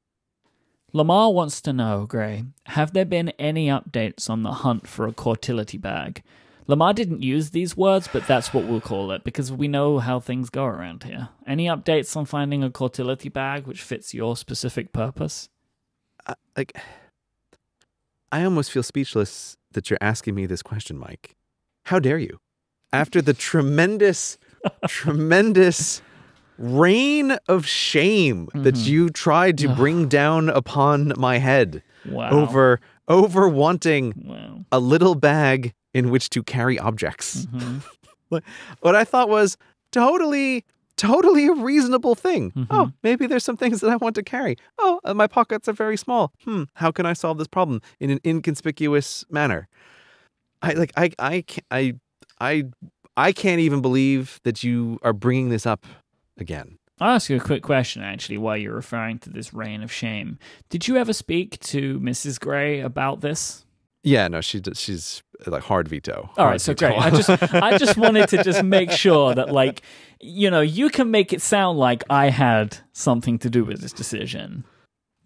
Lamar wants to know, Gray, have there been any updates on the hunt for a Cortility bag? Lamar didn't use these words, but that's what we'll call it, because we know how things go around here. Any updates on finding a Cortility bag which fits your specific purpose? I almost feel speechless that you're asking me this question, Myke. How dare you? After the tremendous rain of shame that you tried to bring down upon my head over wanting a little bag in which to carry objects. What I thought was totally a reasonable thing. Oh, maybe there's some things that I want to carry. Oh, my pockets are very small. How can I solve this problem in an inconspicuous manner? I can't even believe that you are bringing this up again. I'll ask you a quick question, actually, while you're referring to this reign of shame. Did you ever speak to Mrs. Gray about this? Yeah, no, she's like hard veto. All right, so great. I just wanted to just make sure that, like, you know, you can make it sound like I had something to do with this decision,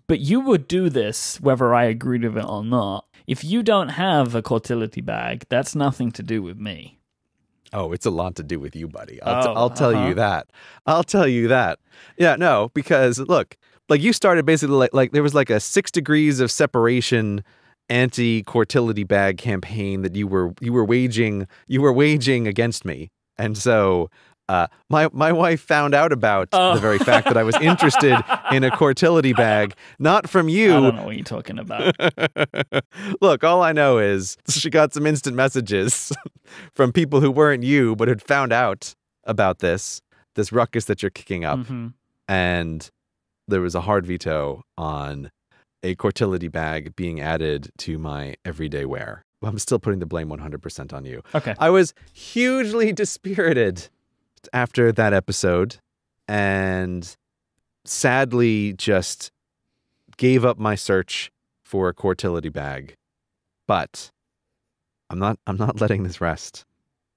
but you would do this whether I agreed with it or not. If you don't have a Cortility bag, that's nothing to do with me. Oh, it's a lot to do with you, buddy. I'll tell you that. I'll tell you that. Yeah, no, because look, like you started basically like there was like a 6 degrees of separation anti-Cortility bag campaign that you were waging against me. And so my wife found out about the very fact that I was interested in a Cortility bag, not from you. I don't know what you're talking about. Look, all I know is she got some instant messages from people who weren't you, but had found out about this ruckus that you're kicking up. And there was a hard veto on a Cortility bag being added to my everyday wear. I'm still putting the blame 100% on you. Okay. I was hugely dispirited after that episode and sadly just gave up my search for a Cortility bag. But I'm not letting this rest.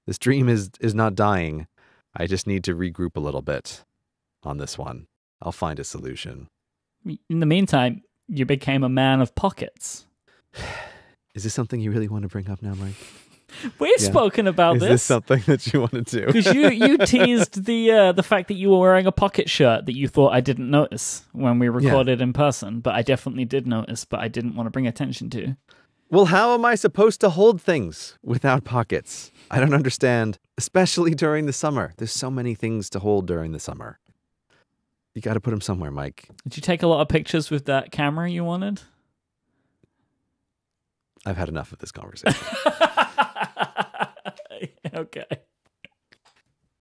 This dream is not dying. I just need to regroup a little bit on this one. I'll find a solution. In the meantime, you became a man of pockets. Is this something you really want to bring up now, Myke? We've spoken about this. Is this something that you want to do? Because you teased the fact that you were wearing a pocket shirt that you thought I didn't notice when we recorded in person, but I definitely did notice, but I didn't want to bring attention to. Well, how am I supposed to hold things without pockets? I don't understand, especially during the summer. There's so many things to hold during the summer. You got to put them somewhere, Myke. Did you take a lot of pictures with that camera you wanted? I've had enough of this conversation. Okay.